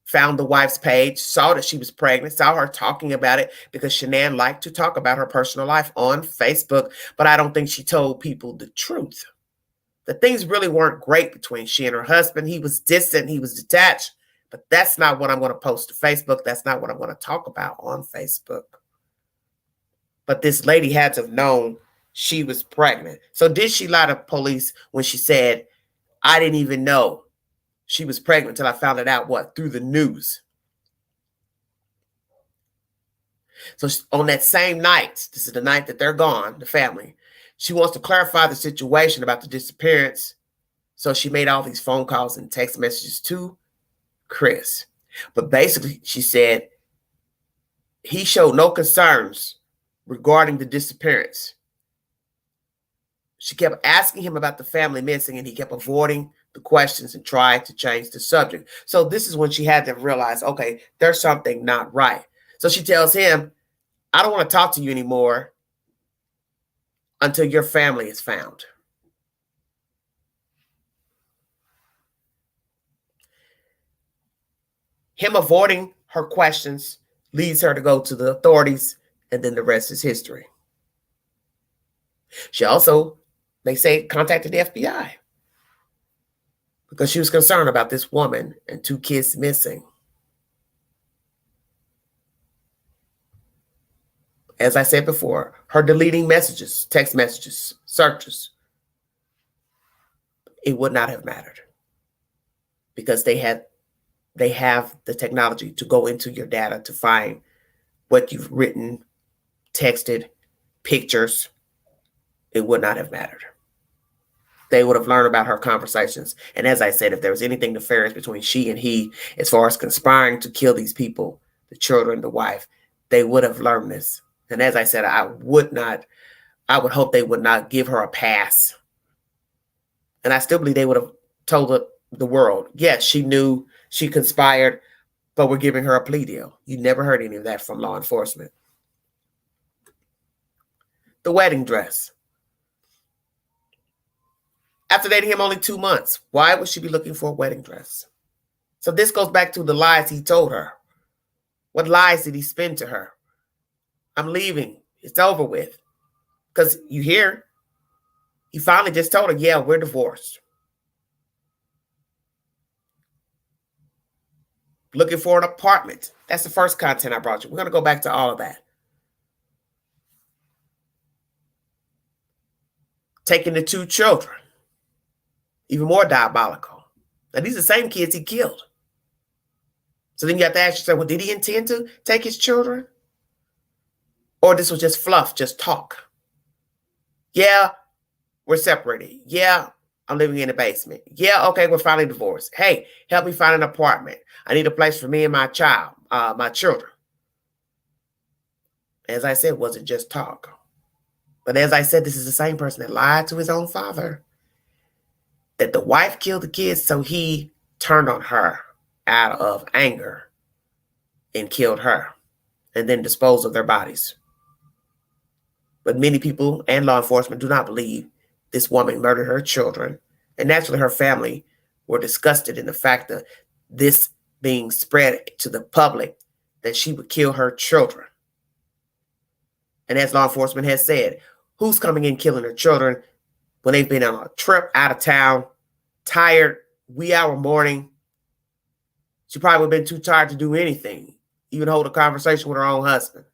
found the wife's page, saw that she was pregnant, saw her talking about it, because Shanann liked to talk about her personal life on Facebook, but I don't think she told people the truth. That things really weren't great between she and her husband. He was distant, he was detached, but that's not what I'm going to post to Facebook. That's not what I'm going to talk about on Facebook. But this lady had to have known she was pregnant. So did she lie to police when she said, I didn't even know she was pregnant until I found it out, through the news? So on that same night, this is the night that they're gone, the family, she wants to clarify the situation about the disappearance. So she made all these phone calls and text messages to Chris. But basically, she said he showed no concerns regarding the disappearance. She kept asking him about the family missing, and he kept avoiding the questions and tried to change the subject. So this is when she had to realize, okay, there's something not right. So she tells him, I don't want to talk to you anymore until your family is found. Him avoiding her questions leads her to go to the authorities, and then the rest is history. She also, they say, contacted the FBI because she was concerned about this woman and 2 kids missing. As I said before, her deleting messages, text messages, searches, it would not have mattered because they have the technology to go into your data to find what you've written, texted, pictures. It would not have mattered. They would have learned about her conversations. And as I said, if there was anything nefarious between she and he, as far as conspiring to kill these people, the children, the wife, they would have learned this. And as I said, I would hope they would not give her a pass. And I still believe they would have told the world, yes, she knew, she conspired, but we're giving her a plea deal. You never heard any of that from law enforcement. The wedding dress. After dating him only 2 months, why would she be looking for a wedding dress? So this goes back to the lies he told her. What lies did he spin to her? I'm leaving. It's over with. Because you hear, he finally just told her, yeah, we're divorced. Looking for an apartment. That's the first content I brought you. We're going to go back to all of that. Taking the 2 children. Even more diabolical. Now, these are the same kids he killed. So then you have to ask yourself, well, did he intend to take his children? Or this was just fluff, just talk? Yeah, we're separated. Yeah, I'm living in the basement. Yeah, okay, we're finally divorced. Hey, help me find an apartment. I need a place for me and my children. As I said, was it just talk? But as I said, this is the same person that lied to his own father, that the wife killed the kids, so he turned on her out of anger and killed her and then disposed of their bodies. But many people and law enforcement do not believe this woman murdered her children. And naturally, her family were disgusted in the fact that this being spread to the public, that she would kill her children. And as law enforcement has said, who's coming in killing their children when they've been on a trip out of town, tired, wee hour morning? She probably would have been too tired to do anything, even hold a conversation with her own husband.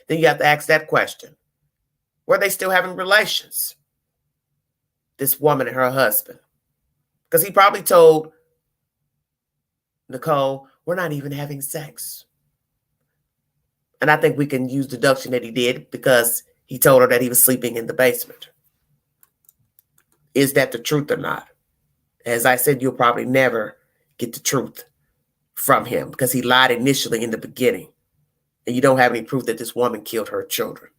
Then you have to ask that question. Were they still having relations? This woman and her husband. Because he probably told Nichol, we're not even having sex. And I think we can use deduction that he did because he told her that he was sleeping in the basement. Is that the truth or not? As I said, you'll probably never get the truth from him because he lied initially in the beginning. And you don't have any proof that this woman killed her children.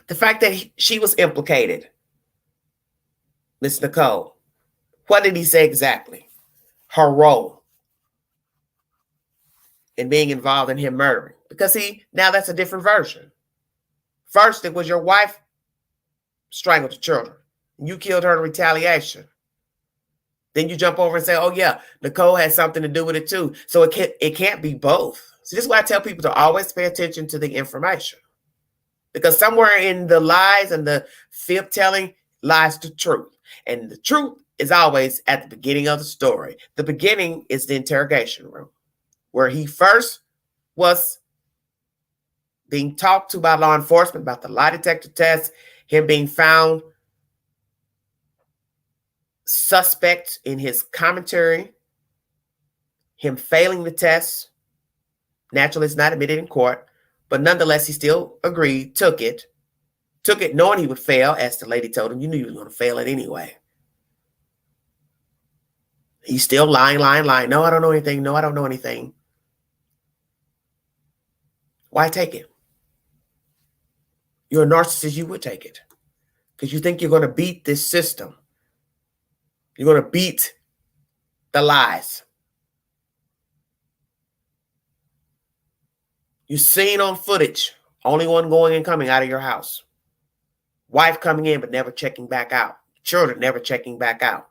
The fact that she was implicated, Miss Nichol, what did he say exactly? Her role in being involved in him murdering. Because now that's a different version. First, it was your wife strangled the children. You killed her in retaliation. Then you jump over and say, oh yeah, Nichol had something to do with it too. So it can't be both. So this is why I tell people to always pay attention to the information. Because somewhere in the lies and the fib telling lies the truth. And the truth is always at the beginning of the story. The beginning is the interrogation room, where he first was being talked to by law enforcement about the lie detector test, him being found suspect in his commentary, him failing the test. Naturally, it's not admitted in court, but nonetheless, he still agreed, took it knowing he would fail, as the lady told him. You knew you were going to fail it anyway. He's still lying. No, I don't know anything. No, I don't know anything. Why take it? You're a narcissist, you would take it. Because you think you're going to beat this system. You're going to beat the lies. You're seen on footage, only one going and coming out of your house. Wife coming in but never checking back out. Children never checking back out.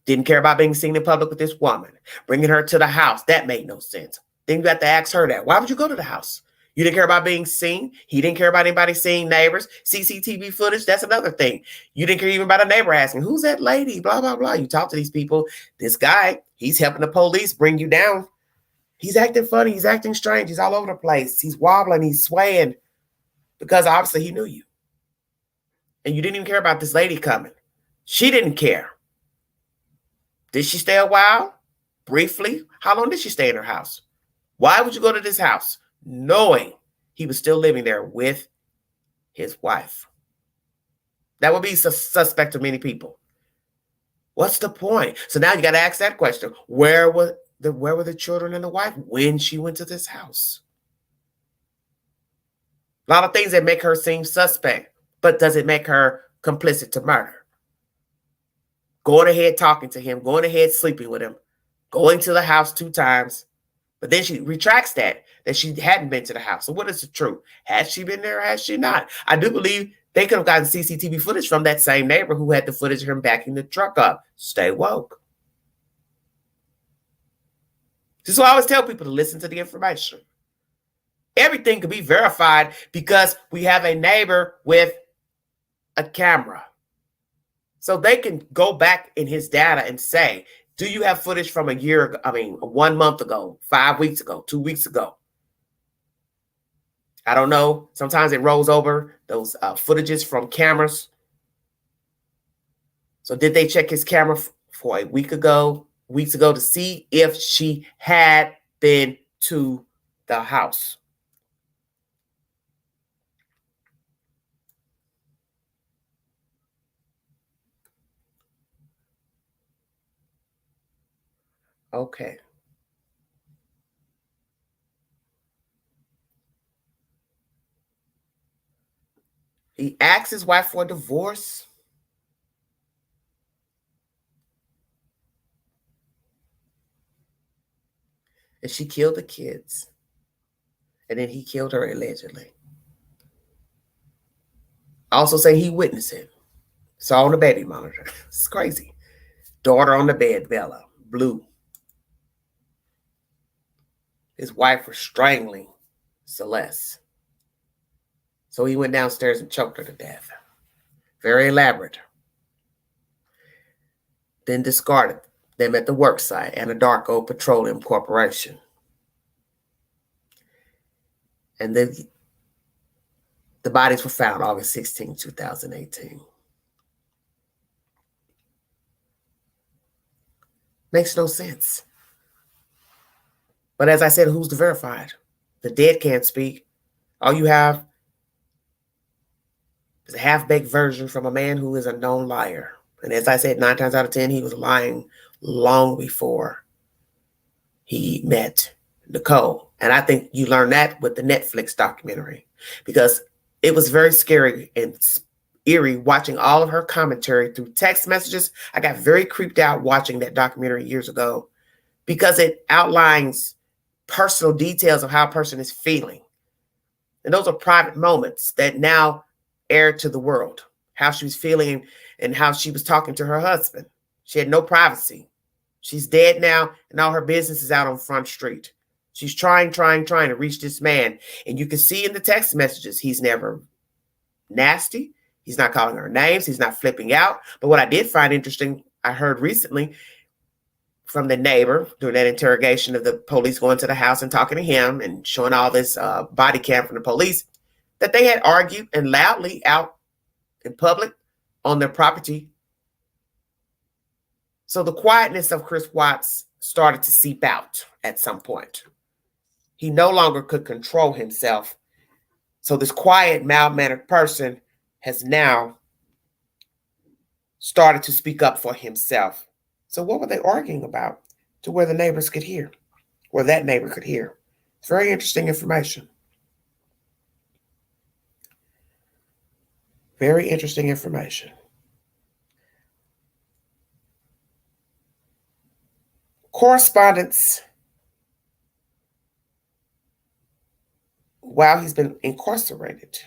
Didn't care about being seen in public with this woman. Bringing her to the house, that made no sense. Then you have to ask her that. Why would you go to the house? You didn't care about being seen. He didn't care about anybody seeing neighbors. CCTV footage, that's another thing. You didn't care even about a neighbor asking, who's that lady? Blah, blah, blah. You talk to these people. This guy, he's helping the police bring you down. He's acting funny. He's acting strange. He's all over the place. He's wobbling. He's swaying. Because obviously he knew you. And you didn't even care about this lady coming. She didn't care. Did she stay a while? Briefly? How long did she stay in her house? Why would you go to this house knowing he was still living there with his wife? That would be suspect to many people. What's the point? So now you got to ask that question. Where were the children and the wife when she went to this house? A lot of things that make her seem suspect, but does it make her complicit to murder? Going ahead talking to him, going ahead sleeping with him, going to the house 2 times. But then she retracts that she hadn't been to the house. So what is the truth? Has she been there or has she not? I do believe they could have gotten CCTV footage from that same neighbor who had the footage of him backing the truck up. Stay woke. This is why I always tell people to listen to the information. Everything can be verified because we have a neighbor with a camera. So they can go back in his data and say, do you have footage from a year ago? 1 month ago, 5 weeks ago, 2 weeks ago? I don't know. Sometimes it rolls over those footages from cameras. So did they check his camera for a weeks ago to see if she had been to the house? Okay. He asked his wife for a divorce. And she killed the kids. And then he killed her allegedly. Also say he witnessed it. Saw on the baby monitor. It's crazy. Daughter on the bed, Bella. Blue. His wife was strangling Celeste. So he went downstairs and choked her to death. Very elaborate. Then discarded them at the work site, Anadarko Petroleum Corporation. And then the bodies were found August 16, 2018. Makes no sense. But as I said, who's to verify it? The dead can't speak. All you have is a half-baked version from a man who is a known liar. And as I said, 9 times out of 10, he was lying long before he met Nichol. And I think you learned that with the Netflix documentary, because it was very scary and eerie watching all of her commentary through text messages. I got very creeped out watching that documentary years ago because it outlines personal details of how a person is feeling. And those are private moments that now air to the world, how she was feeling and how she was talking to her husband. She had no privacy. She's dead now, and all her business is out on Front Street. She's trying to reach this man. And you can see in the text messages, he's never nasty. He's not calling her names. He's not flipping out. But what I did find interesting, I heard recently from the neighbor during that interrogation of the police going to the house and talking to him and showing all this body cam from the police, that they had argued and loudly out in public on their property. So the quietness of Chris Watts started to seep out at some point. He no longer could control himself. So this quiet, mild-mannered person has now started to speak up for himself. So what were they arguing about to where the neighbors could hear, or that neighbor could hear? It's very interesting information. Very interesting information. Correspondence while he's been incarcerated.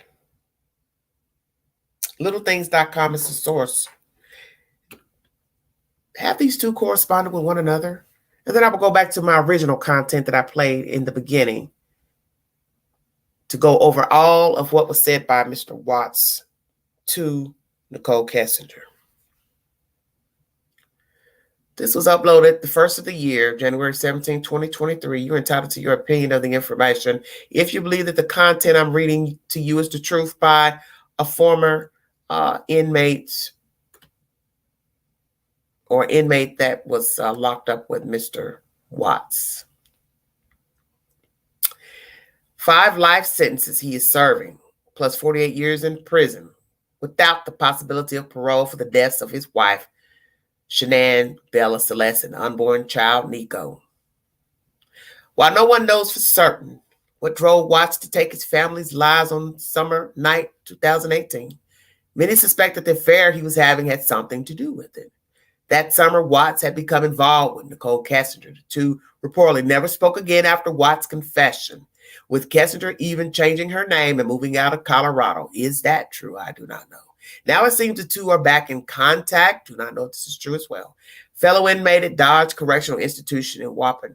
Littlethings.com is the source. Have these two corresponded with one another? And then I will go back to my original content that I played in the beginning to go over all of what was said by Mr. Watts to Nichol Kessinger. This was uploaded the first of the year, January 17, 2023. You're entitled to your opinion of the information. If you believe that the content I'm reading to you is the truth by a former inmate or inmate that was locked up with Mr. Watts. 5 life sentences he is serving, plus 48 years in prison, without the possibility of parole for the deaths of his wife, Shanann, Bella, Celeste, and unborn child, Nichol. While no one knows for certain what drove Watts to take his family's lives on summer night 2018, many suspect that the affair he was having had something to do with it. That summer, Watts had become involved with Nichol Kessinger. The two reportedly never spoke again after Watts' confession, with Kessinger even changing her name and moving out of Colorado. Is that true? I do not know. Now it seems the two are back in contact. Do not know if this is true as well. Fellow inmate at Dodge Correctional Institution in Waupun,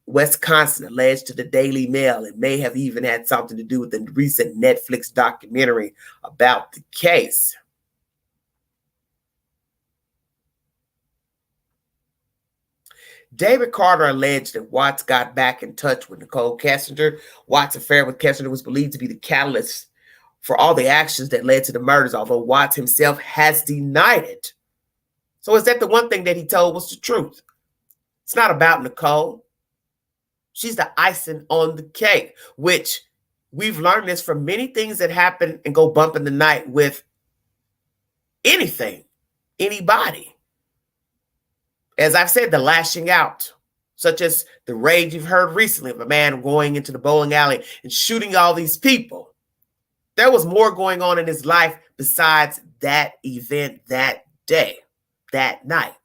Wisconsin, alleged to the Daily Mail it may have even had something to do with the recent Netflix documentary about the case. David Carter alleged that Watts got back in touch with Nichol Kessinger. Watts' affair with Kessinger was believed to be the catalyst for all the actions that led to the murders, although Watts himself has denied it. So is that the one thing that he told was the truth? It's not about Nichol. She's the icing on the cake, which we've learned this from many things that happen and go bump in the night with anything, anybody. As I've said, the lashing out, such as the rage you've heard recently of a man going into the bowling alley and shooting all these people. There was more going on in his life besides that event that day, that night,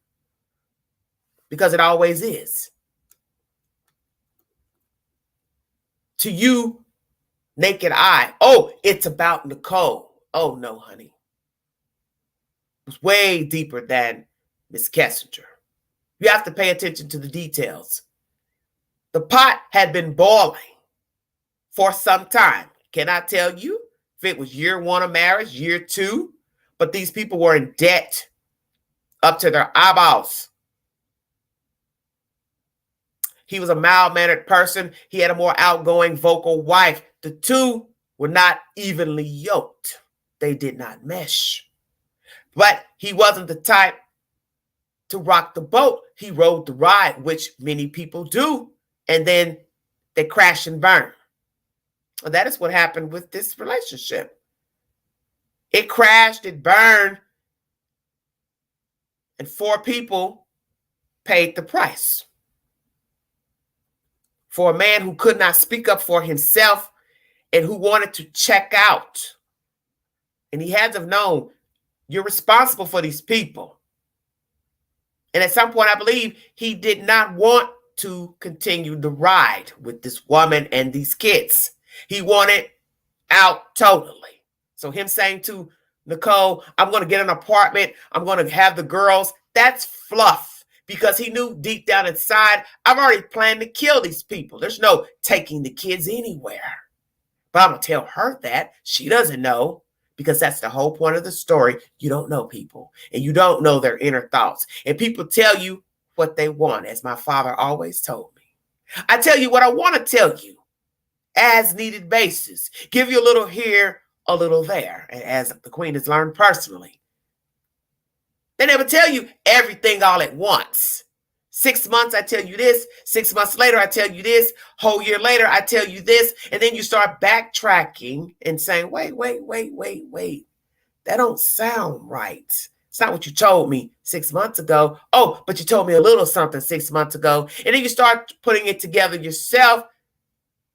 because it always is. To you, naked eye, oh, it's about Nichol. Oh, no, honey. It was way deeper than Miss Kessinger. You have to pay attention to the details. The pot had been boiling for some time. Can I tell you if it was year 1 of marriage, year 2? But these people were in debt up to their eyeballs. He was a mild-mannered person. He had a more outgoing, vocal wife. The two were not evenly yoked. They did not mesh. But he wasn't the type to rock the boat. He rode the ride, which many people do, and then they crash and burn. And that is what happened with this relationship. It crashed, it burned, and 4 people paid the price. For a man who could not speak up for himself and who wanted to check out. And he had to have known, you're responsible for these people. And at some point, I believe he did not want to continue the ride with this woman and these kids. He wanted out totally. So him saying to Nichol, I'm going to get an apartment, I'm going to have the girls, that's fluff. Because he knew deep down inside, I've already planned to kill these people. There's no taking the kids anywhere. But I'm going to tell her that. She doesn't know. Because that's the whole point of the story. You don't know people. And you don't know their inner thoughts. And people tell you what they want, as my father always told me. I tell you what I want to tell you. As needed basis. Give you a little here, a little there. And as the Queen has learned personally. They never tell you everything all at once. 6 months, I tell you this. 6 months later, I tell you this. Whole year later, I tell you this. And then you start backtracking and saying, wait. That don't sound right. It's not what you told me 6 months ago. Oh, but you told me a little something 6 months ago. And then you start putting it together yourself.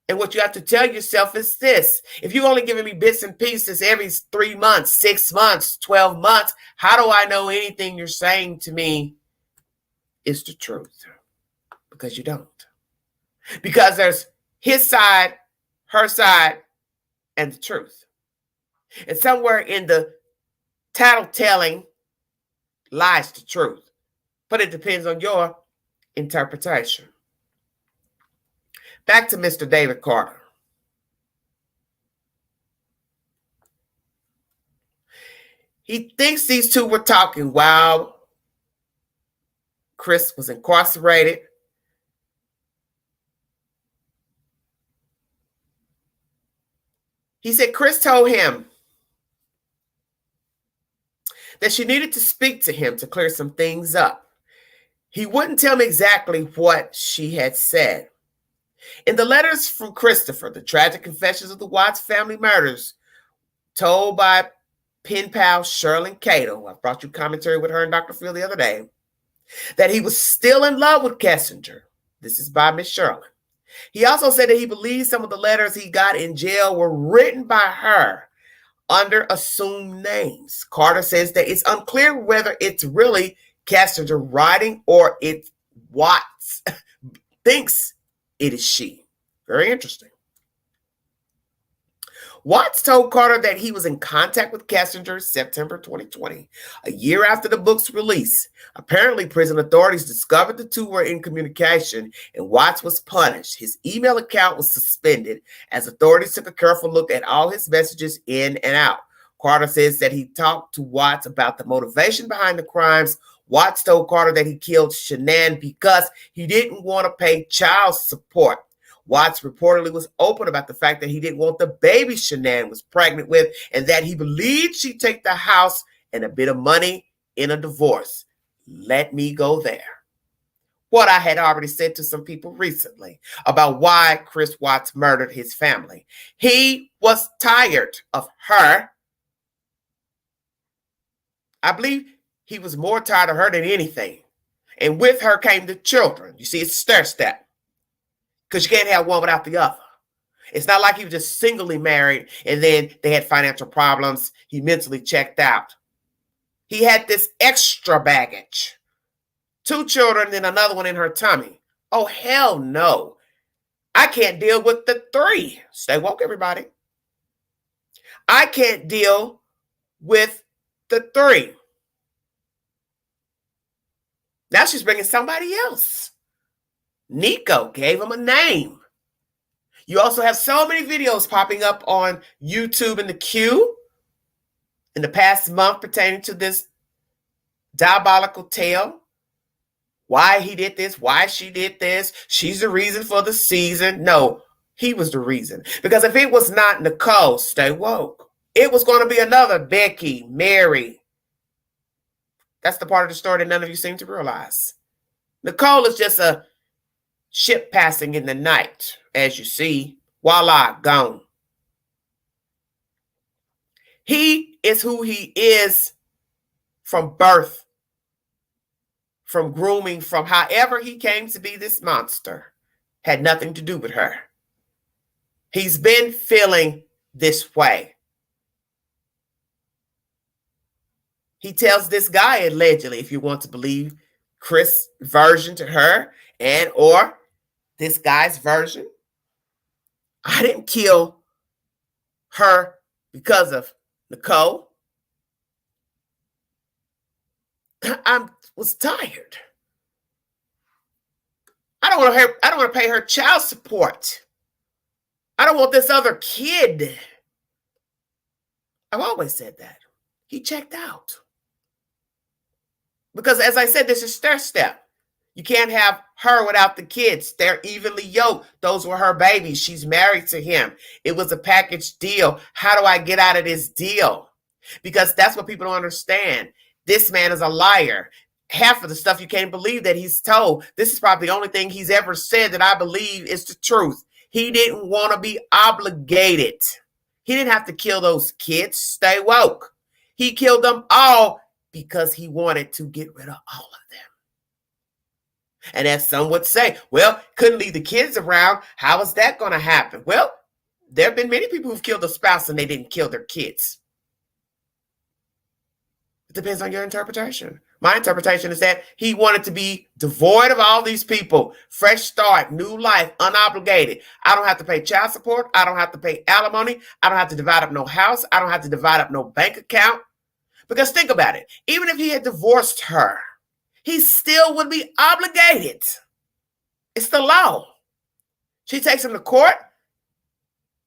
And what you have to tell yourself is this. If you're only giving me bits and pieces every 3 months, 6 months, 12 months, how do I know anything you're saying to me is the truth? Because you don't. Because there's his side, her side, and the truth. And somewhere in the tattletelling lies the truth. But it depends on your interpretation. Back to Mr. David Carter. He thinks these two were talking while Chris was incarcerated. He said Chris told him that she needed to speak to him to clear some things up. He wouldn't tell me exactly what she had said. In the letters from Christopher, the tragic confessions of the Watts family murders, told by pen pal Shirley Cato, I brought you commentary with her and Dr. Phil the other day, that he was still in love with Kessinger. This is by Miss Shirley. He also said that he believes some of the letters he got in jail were written by her under assumed names. Carter says that it's unclear whether it's really Kessinger writing or it's Watts thinks it is she. Very interesting. Watts told Carter that he was in contact with Kessinger September 2020, a year after the book's release. Apparently, prison authorities discovered the two were in communication and Watts was punished. His email account was suspended as authorities took a careful look at all his messages in and out. Carter says that he talked to Watts about the motivation behind the crimes. Watts told Carter that he killed Shanann because he didn't want to pay child support. Watts reportedly was open about the fact that he didn't want the baby Shanann was pregnant with and that he believed she'd take the house and a bit of money in a divorce. Let me go there. What I had already said to some people recently about why Chris Watts murdered his family. He was tired of her. I believe he was more tired of her than anything. And with her came the children. You see, it's a stair step. Because you can't have one without the other. It's not like he was just singly married and then they had financial problems. He mentally checked out. He had this extra baggage. 2 children and another one in her tummy. Oh, hell no. I can't deal with the 3. Stay woke, everybody. I can't deal with the 3. Now she's bringing somebody else. Nichol gave him a name. You also have so many videos popping up on YouTube in the queue in the past month pertaining to this diabolical tale. Why he did this, why she did this. She's the reason for the season. No, he was the reason. Because if it was not Nichol, stay woke, it was going to be another Becky, Mary. That's the part of the story that none of you seem to realize. Nichol is just a ship passing in the night, as you see. Voila, gone. He is who he is from birth, from grooming, from however he came to be this monster. Had nothing to do with her. He's been feeling this way. He tells this guy, allegedly, if you want to believe Chris' version to her, and or this guy's version, I didn't kill her because of Nichol. I was tired. I don't want to pay her child support. I don't want this other kid. I've always said that. He checked out. Because as I said, this is stair step. You can't have her without the kids. They're evenly yoked. Those were her babies. She's married to him. It was a package deal. How do I get out of this deal? Because that's what people don't understand. This man is a liar. Half of the stuff you can't believe that he's told. This is probably the only thing he's ever said that I believe is the truth. He didn't want to be obligated. He didn't have to kill those kids. Stay woke. He killed them all because he wanted to get rid of all of them. And as some would say, well, couldn't leave the kids around. How is that going to happen? Well, there have been many people who've killed a spouse and they didn't kill their kids. It depends on your interpretation. My interpretation is that he wanted to be devoid of all these people. Fresh start, new life, unobligated. I don't have to pay child support. I don't have to pay alimony. I don't have to divide up no house. I don't have to divide up no bank account. Because think about it. Even if he had divorced her, he still would be obligated. It's the law. She takes him to court.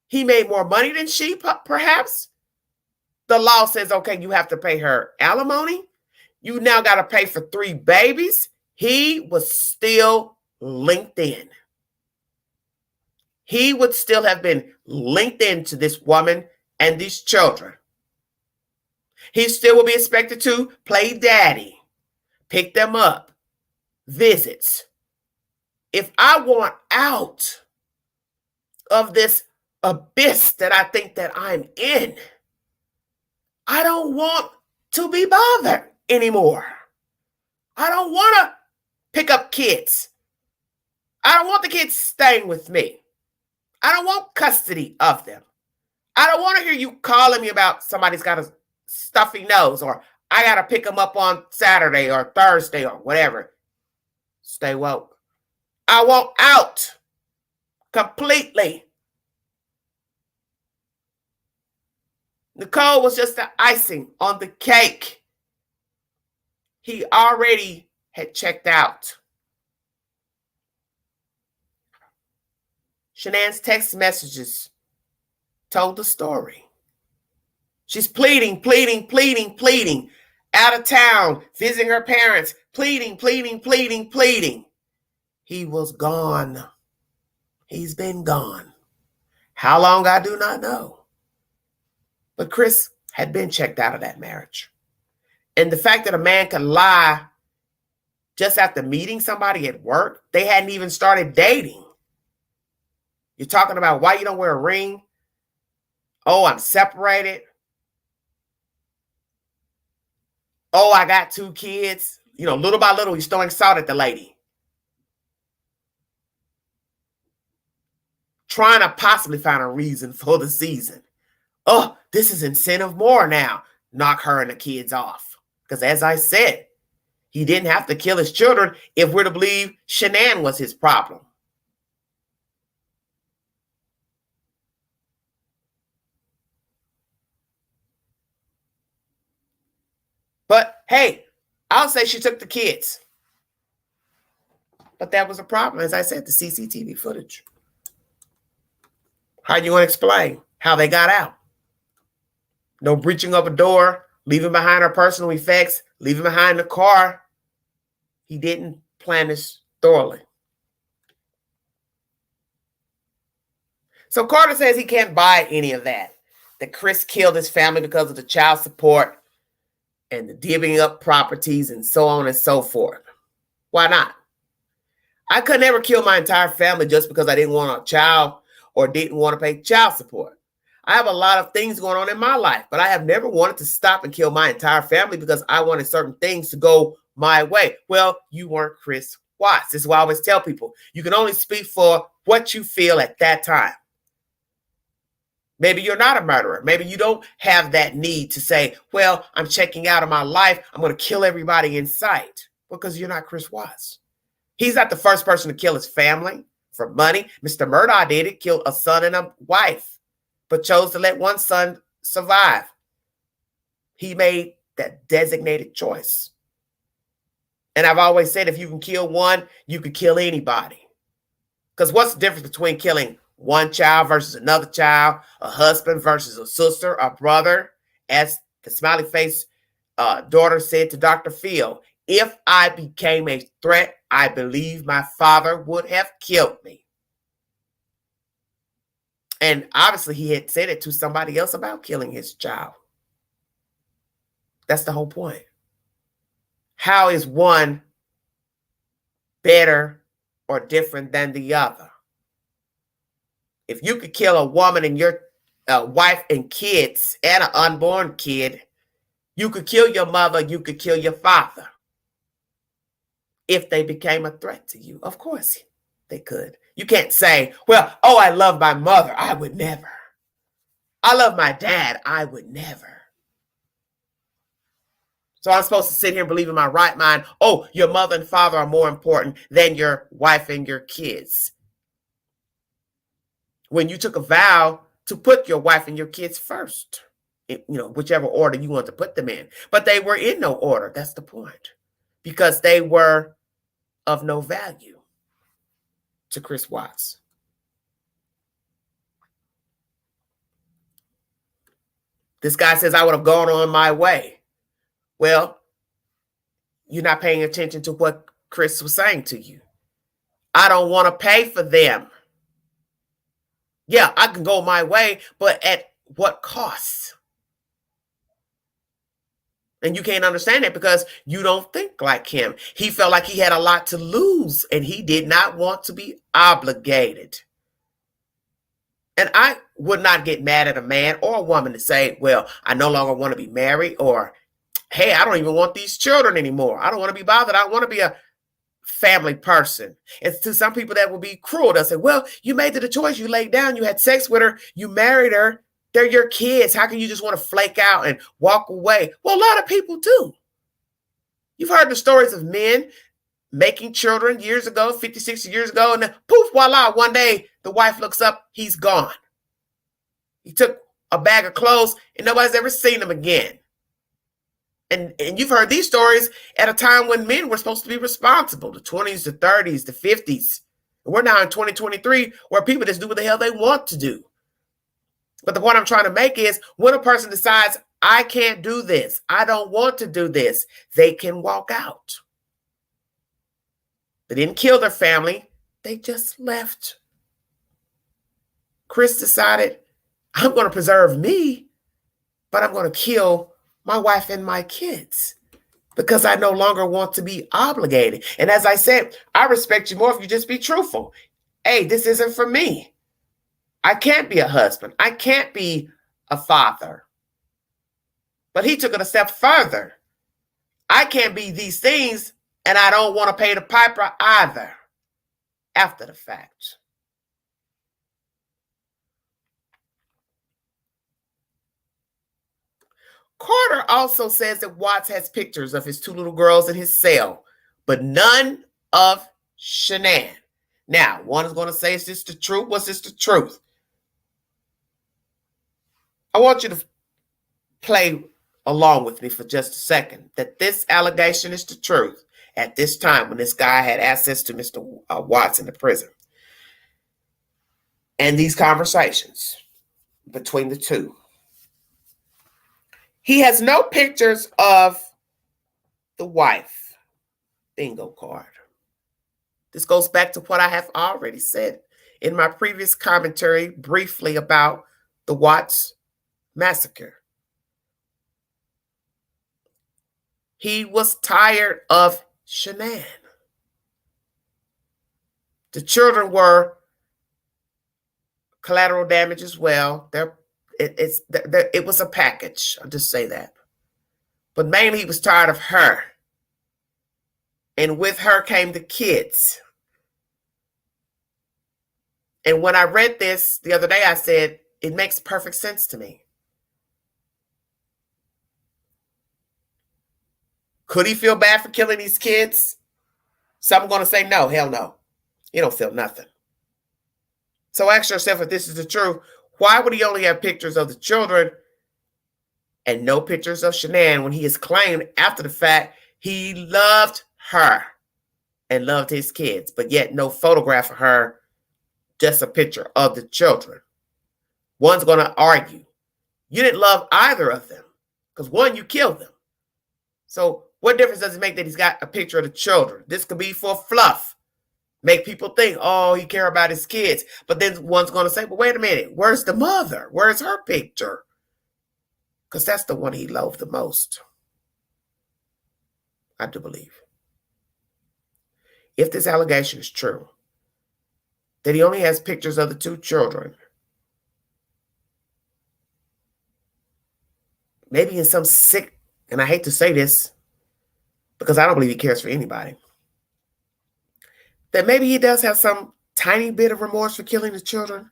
He made more money than she, perhaps. The law says, okay, you have to pay her alimony. You now got to pay for 3 babies. He was still linked in. He would still have been linked into this woman and these children. He still will be expected to play daddy, pick them up, visits. If I want out of this abyss that I think that I'm in, I don't want to be bothered anymore. I don't want to pick up kids. I don't want the kids staying with me. I don't want custody of them. I don't want to hear you calling me about somebody's got a stuffy nose or I got to pick them up on Saturday or Thursday or whatever. Stay woke. I want out completely. Nichol was just the icing on the cake. He already had checked out. Shanann's text messages told the story. She's pleading, out of town, visiting her parents, pleading. He was gone. He's been gone. How long, I do not know. But Chris had been checked out of that marriage. And the fact that a man could lie just after meeting somebody at work, they hadn't even started dating. You're talking about why you don't wear a ring. Oh, I'm separated. Oh, I got 2 kids. You know, little by little, he's throwing salt at the lady. trying to possibly find a reason for the season. Oh, this is incentive more now. Knock her and the kids off. Because as I said, he didn't have to kill his children if we're to believe Shanann was his problem. But hey, I'll say she took the kids. But that was a problem, as I said, the CCTV footage. How you going to explain how they got out? No breaching of a door, leaving behind her personal effects, leaving behind the car. He didn't plan this thoroughly. So Carter says he can't buy any of that. That Chris killed his family because of the child support and the divvying up properties and so on and so forth. Why not? I could never kill my entire family just because I didn't want a child or didn't want to pay child support. I have a lot of things going on in my life, but I have never wanted to stop and kill my entire family because I wanted certain things to go my way. Well, you weren't Chris Watts. This is why I always tell people, you can only speak for what you feel at that time. Maybe you're not a murderer. Maybe you don't have that need to say, well, I'm checking out of my life. I'm going to kill everybody in sight. Because you're not Chris Watts. He's not the first person to kill his family for money. Mr. Murdaugh did it, killed a son and a wife, but chose to let one son survive. He made that designated choice. And I've always said, if you can kill one, you can kill anybody. Because what's the difference between killing one child versus another child, a husband versus a sister, a brother? As the smiley face daughter said to Dr. Phil, if I became a threat, I believe my father would have killed me. And obviously he had said it to somebody else about killing his child. That's the whole point. How is one better or different than the other? If you could kill a woman and your wife and kids and an unborn kid, you could kill your mother, you could kill your father. If they became a threat to you, of course they could. You can't say, well, oh, I love my mother. I would never. I love my dad. I would never. So I'm supposed to sit here and believe in my right mind, oh, your mother and father are more important than your wife and your kids. When you took a vow to put your wife and your kids first, whichever order you want to put them in. But they were in no order. That's the point. Because they were of no value to Chris Watts. This guy says, I would have gone on my way. Well, you're not paying attention to what Chris was saying to you. I don't want to pay for them. Yeah, I can go my way, but at what cost? And you can't understand that because you don't think like him. He felt like he had a lot to lose and he did not want to be obligated. And I would not get mad at a man or a woman to say, well, I no longer want to be married, or, hey, I don't even want these children anymore. I don't want to be bothered. I want to be a family person. And to some people that will be cruel. They'll say, well, you made the choice. You laid down. You had sex with her. You married her. They're your kids. How can you just want to flake out and walk away? Well, a lot of people do. You've heard the stories of men making children years ago, 50, 60 years ago, and then poof, voila, one day the wife looks up, he's gone. He took a bag of clothes and nobody's ever seen him again. And you've heard these stories at a time when men were supposed to be responsible, the 20s, the 30s, the 50s. And we're now in 2023 where people just do what the hell they want to do. But the point I'm trying to make is when a person decides, I can't do this, I don't want to do this, they can walk out. They didn't kill their family. They just left. Chris decided, I'm going to preserve me, but I'm going to kill my wife and my kids because I no longer want to be obligated. And as I said, I respect you more if you just be truthful. Hey, this isn't for me. I can't be a husband. I can't be a father. But he took it a step further. I can't be these things, and I don't want to pay the piper either after the fact. Carter also says that Watts has pictures of his two little girls in his cell, but none of Shanann. Now, one is going to say, is this the truth? What's this the truth? I want you to play along with me for just a second, that this allegation is the truth at this time when this guy had access to Mr. Watts in the prison. And these conversations between the two. He has no pictures of the wife. Bingo card. This goes back to what I have already said in my previous commentary briefly about the Watts massacre. He was tired of Shanann. The children were collateral damage as well. It was a package. I'll just say that. But mainly he was tired of her. And with her came the kids. And when I read this the other day, I said, it makes perfect sense to me. Could he feel bad for killing these kids? Some are going to say, no, hell no. You don't feel nothing. So ask yourself, if this is the truth, why would he only have pictures of the children and no pictures of Shanann when he has claimed after the fact he loved her and loved his kids, but yet no photograph of her, just a picture of the children? One's going to argue, you didn't love either of them because one, you killed them. So what difference does it make that he's got a picture of the children? This could be for fluff. Make people think, oh, he cares about his kids. But then one's going to say, but wait a minute, where's the mother? Where's her picture? Because that's the one he loved the most. I do believe. If this allegation is true, that he only has pictures of the two children, maybe in some sick, and I hate to say this, because I don't believe he cares for anybody, that maybe he does have some tiny bit of remorse for killing the children,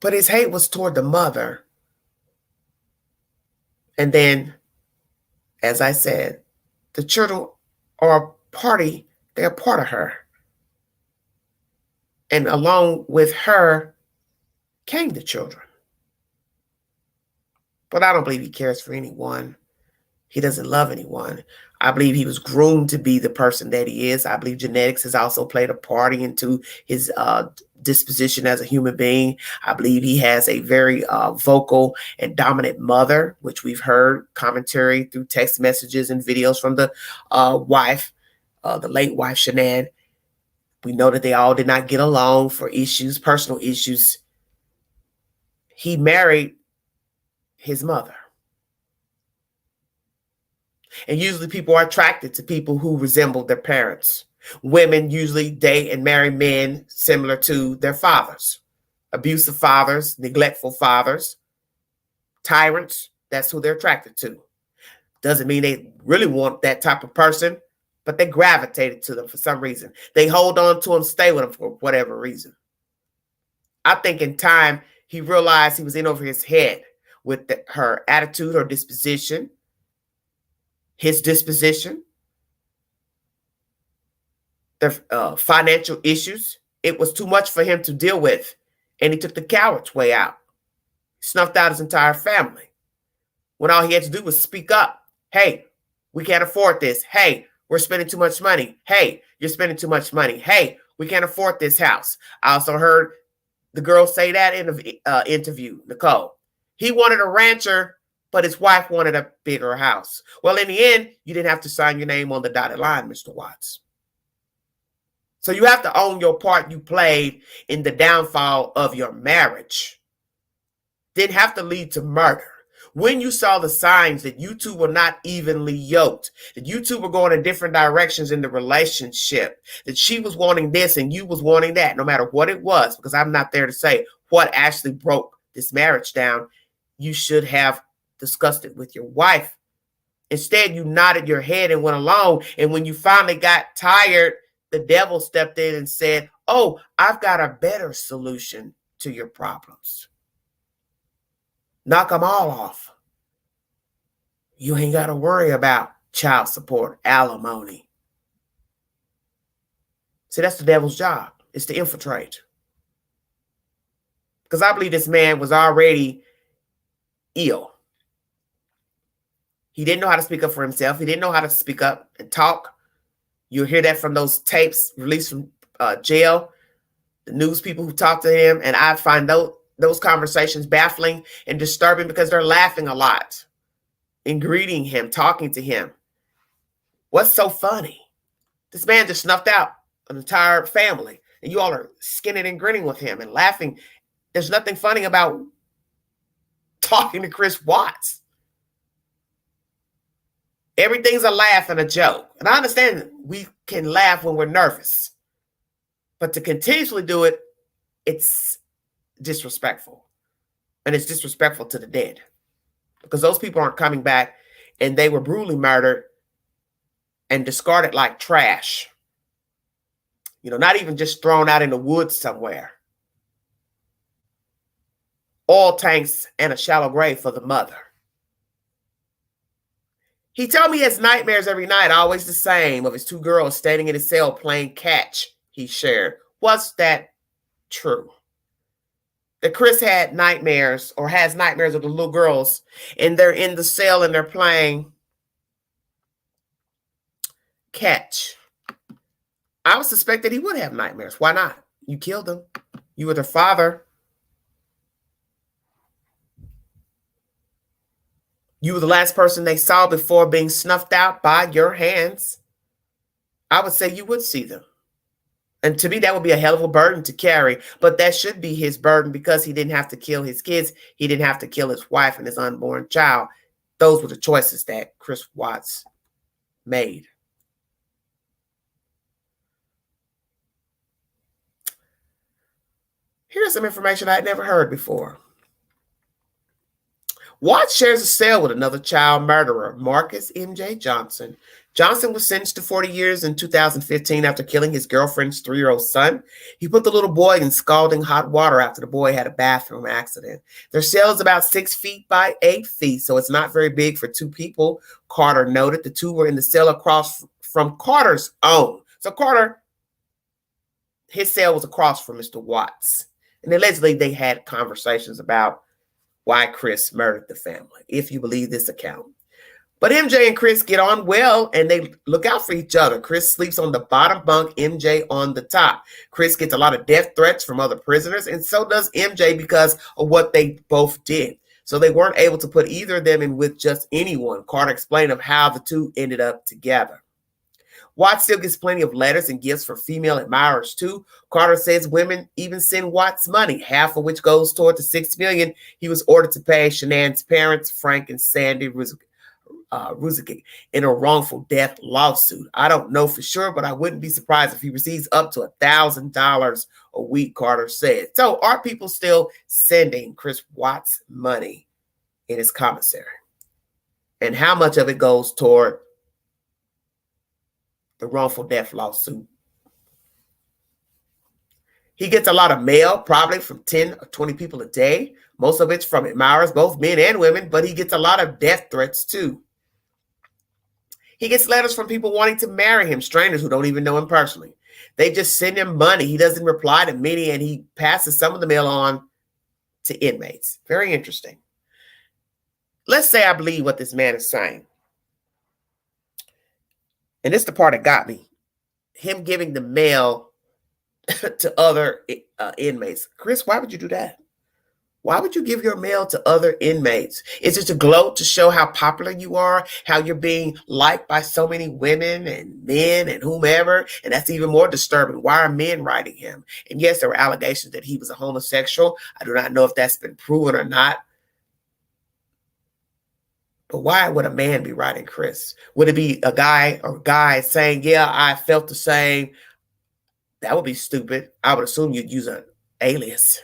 but his hate was toward the mother. And then, as I said, the children are they're a part of her. And along with her came the children. But I don't believe he cares for anyone. He doesn't love anyone. I believe he was groomed to be the person that he is. I believe genetics has also played a part into his disposition as a human being. I believe he has a very vocal and dominant mother, which we've heard commentary through text messages and videos from the wife, the late wife, Shanann. We know that they all did not get along for issues, personal issues. He married his mother. And usually people are attracted to people who resemble their parents. Women usually date and marry men similar to their fathers. Abusive fathers, neglectful fathers, tyrants, that's who they're attracted to. Doesn't mean they really want that type of person, but they gravitated to them for some reason. They hold on to them, stay with them for whatever reason. I think in time, he realized he was in over his head with her attitude or disposition, his disposition, their financial issues. It was too much for him to deal with, and he took the coward's way out. He snuffed out his entire family when all he had to do was speak up. Hey, we can't afford this. Hey, we're spending too much money. Hey, you're spending too much money. Hey, we can't afford this house. I also heard the girl say that in the interview, Nichol. He wanted a rancher, but his wife wanted a bigger house. Well, in the end, you didn't have to sign your name on the dotted line, Mr. Watts. So you have to own your part you played in the downfall of your marriage. Didn't have to lead to murder. When you saw the signs that you two were not evenly yoked, that you two were going in different directions in the relationship, that she was wanting this and you was wanting that, no matter what it was, because I'm not there to say what actually broke this marriage down, you should have discussed it with your wife. Instead, you nodded your head and went along. And when you finally got tired, the devil stepped in and said, oh, I've got a better solution to your problems. Knock them all off. You ain't got to worry about child support, alimony. See, that's the devil's job, is to infiltrate. Because I believe this man was already ill. He didn't know how to speak up for himself. He didn't know how to speak up and talk. You'll hear that from those tapes released from jail, the news people who talk to him. And I find those conversations baffling and disturbing because they're laughing a lot and greeting him, talking to him. What's so funny? This man just snuffed out an entire family, and you all are skinning and grinning with him and laughing. There's nothing funny about talking to Chris Watts. Everything's a laugh and a joke. And I understand we can laugh when we're nervous, but to continuously do it, it's disrespectful. And it's disrespectful to the dead, because those people aren't coming back, and they were brutally murdered and discarded like trash. Not even just thrown out in the woods somewhere. Oil tanks and a shallow grave for the mother. He told me he has nightmares every night, always the same, of his two girls standing in his cell playing catch, he shared. Was that true? That Chris had nightmares, or has nightmares, of the little girls, and they're in the cell and they're playing catch. I would suspect that he would have nightmares. Why not? You killed them. You were their father. You were the last person they saw before being snuffed out by your hands. I would say you would see them. And to me, that would be a hell of a burden to carry. But that should be his burden, because he didn't have to kill his kids. He didn't have to kill his wife and his unborn child. Those were the choices that Chris Watts made. Here's some information I had never heard before. Watts shares a cell with another child murderer, Marcus M.J. Johnson. Johnson was sentenced to 40 years in 2015 after killing his girlfriend's 3-year-old son. He put the little boy in scalding hot water after the boy had a bathroom accident. Their cell is about 6 feet by 8 feet, so it's not very big for two people, Carter noted. The two were in the cell across from Carter's own. So Carter, his cell was across from Mr. Watts. And allegedly they had conversations about why Chris murdered the family, if you believe this account. But MJ and Chris get on well, and they look out for each other. Chris sleeps on the bottom bunk, MJ on the top. Chris gets a lot of death threats from other prisoners, and so does MJ, because of what they both did. So they weren't able to put either of them in with just anyone. Carter explained of how the two ended up together. Watts still gets plenty of letters and gifts for female admirers too. Carter says women even send Watts money, half of which goes toward the $6 million he was ordered to pay Shanann's parents, Frank and Sandy Ruzick, in a wrongful death lawsuit. I don't know for sure, but I wouldn't be surprised if he receives up to $1,000 a week, Carter said. So are people still sending Chris Watts money in his commissary? And how much of it goes toward the wrongful death lawsuit? He gets a lot of mail, probably from 10 or 20 people a day. Most of it's from admirers, both men and women, but he gets a lot of death threats too. He gets letters from people wanting to marry him, strangers who don't even know him personally. They just send him money. He doesn't reply to many, and he passes some of the mail on to inmates. Very interesting. Let's say I believe what this man is saying. And this is the part that got me. Him giving the mail to other inmates. Chris, why would you do that? Why would you give your mail to other inmates? Is it to gloat, to show how popular you are, how you're being liked by so many women and men and whomever? And that's even more disturbing. Why are men writing him? And yes, there were allegations that he was a homosexual. I do not know if that's been proven or not. But why would a man be writing Chris? Would it be a guy or guys saying, yeah, I felt the same? That would be stupid. I would assume you'd use an alias.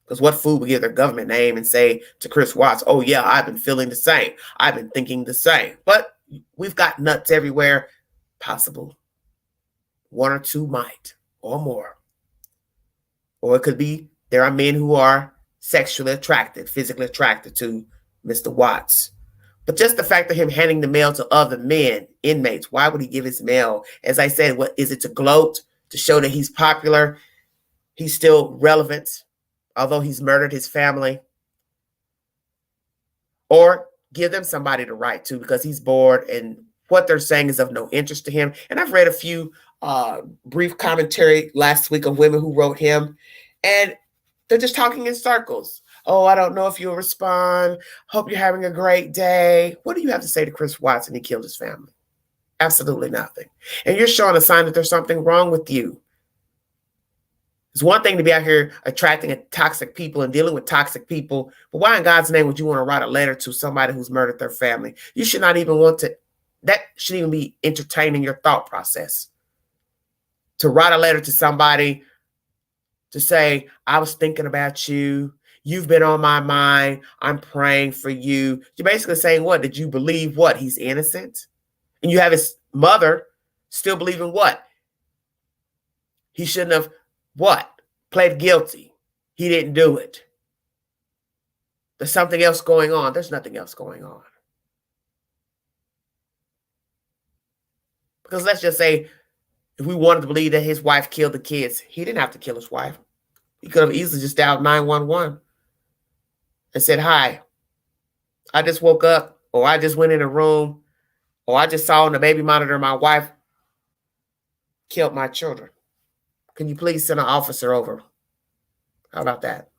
Because what fool would give their government name and say to Chris Watts, oh, yeah, I've been feeling the same. I've been thinking the same. But we've got nuts everywhere. Possible. One or two might, or more. Or it could be there are men who are sexually attracted, physically attracted to Mr. Watts. But just the fact of him handing the mail to other men, inmates, why would he give his mail? As I said, what is it, to gloat, to show that he's popular? He's still relevant, although he's murdered his family. Or give them somebody to write to because he's bored and what they're saying is of no interest to him. And I've read a few brief commentary last week of women who wrote him, and they're just talking in circles. Oh, I don't know if you'll respond. Hope you're having a great day. What do you have to say to Chris Watson? He killed his family. Absolutely nothing. And you're showing a sign that there's something wrong with you. It's one thing to be out here attracting toxic people and dealing with toxic people, but why in God's name would you want to write a letter to somebody who's murdered their family? You should not even want to, that shouldn't even be entertaining your thought process. To write a letter to somebody to say, I was thinking about you. You've been on my mind. I'm praying for you. You're basically saying what? Did you believe what? He's innocent? And you have his mother still believing what? He shouldn't have what? Pled guilty. He didn't do it. There's something else going on. There's nothing else going on. Because let's just say if we wanted to believe that his wife killed the kids, he didn't have to kill his wife. He could have easily just dialed 911 and said, hi, I just woke up, or I just went in a room, or I just saw on the baby monitor my wife killed my children. Can you please send an officer over? How about that?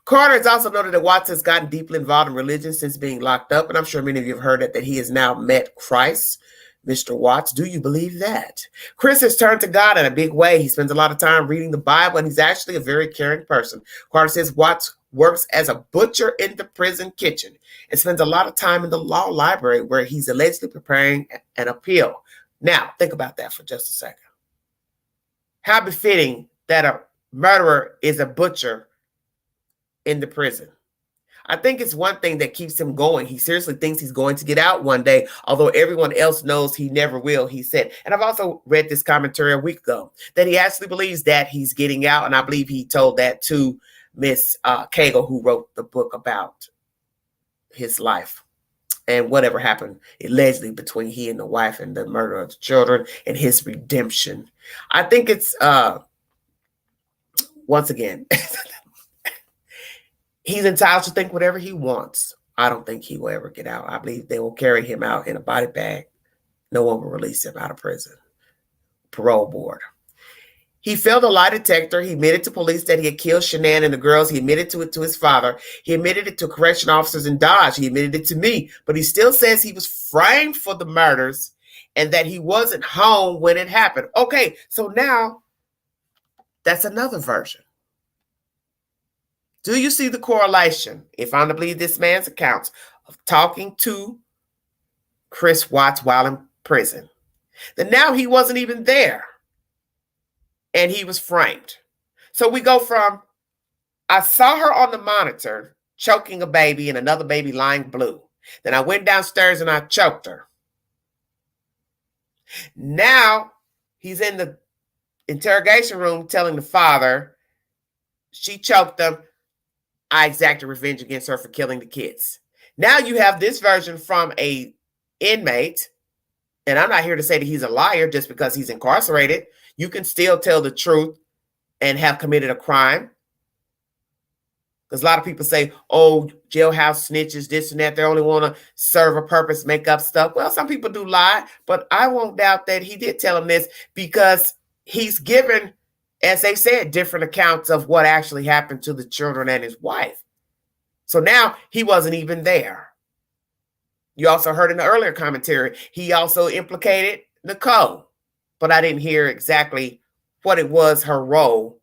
Carter has also noted that Watts has gotten deeply involved in religion since being locked up, and I'm sure many of you have heard that he has now met Christ. Mr. Watts, do you believe that? Chris has turned to God in a big way. He spends a lot of time reading the Bible, and he's actually a very caring person. Carter says Watts works as a butcher in the prison kitchen and spends a lot of time in the law library where he's allegedly preparing an appeal. Now, think about that for just a second. How befitting that a murderer is a butcher in the prison. I think it's one thing that keeps him going. He seriously thinks he's going to get out one day, although everyone else knows he never will, he said. And I've also read this commentary a week ago that he actually believes that he's getting out. And I believe he told that to Miss Cagle, who wrote the book about his life and whatever happened allegedly between he and the wife and the murder of the children and his redemption. I think it's, once again, he's entitled to think whatever he wants. I don't think he will ever get out. I believe they will carry him out in a body bag. No one will release him out of prison. Parole board. He failed a lie detector. He admitted to police that he had killed Shanann and the girls. He admitted to it to his father. He admitted it to correction officers in Dodge. He admitted it to me. But he still says he was framed for the murders and that he wasn't home when it happened. Okay, so now that's another version. Do you see the correlation, if I'm to believe this man's accounts, of talking to Chris Watts while in prison? Then now he wasn't even there. And he was framed. So we go from, I saw her on the monitor choking a baby and another baby lying blue. Then I went downstairs and I choked her. Now he's in the interrogation room telling the father, she choked them. I exacted revenge against her for killing the kids. Now you have this version from a inmate. And I'm not here to say that he's a liar just because he's incarcerated. You can still tell the truth and have committed a crime. Because a lot of people say, oh, jailhouse snitches, this and that. They only want to serve a purpose, make up stuff. Well, some people do lie, but I won't doubt that he did tell him this because he's given, as they said, different accounts of what actually happened to the children and his wife. So now he wasn't even there. You also heard in the earlier commentary, he also implicated Nichol. But I didn't hear exactly what it was, her role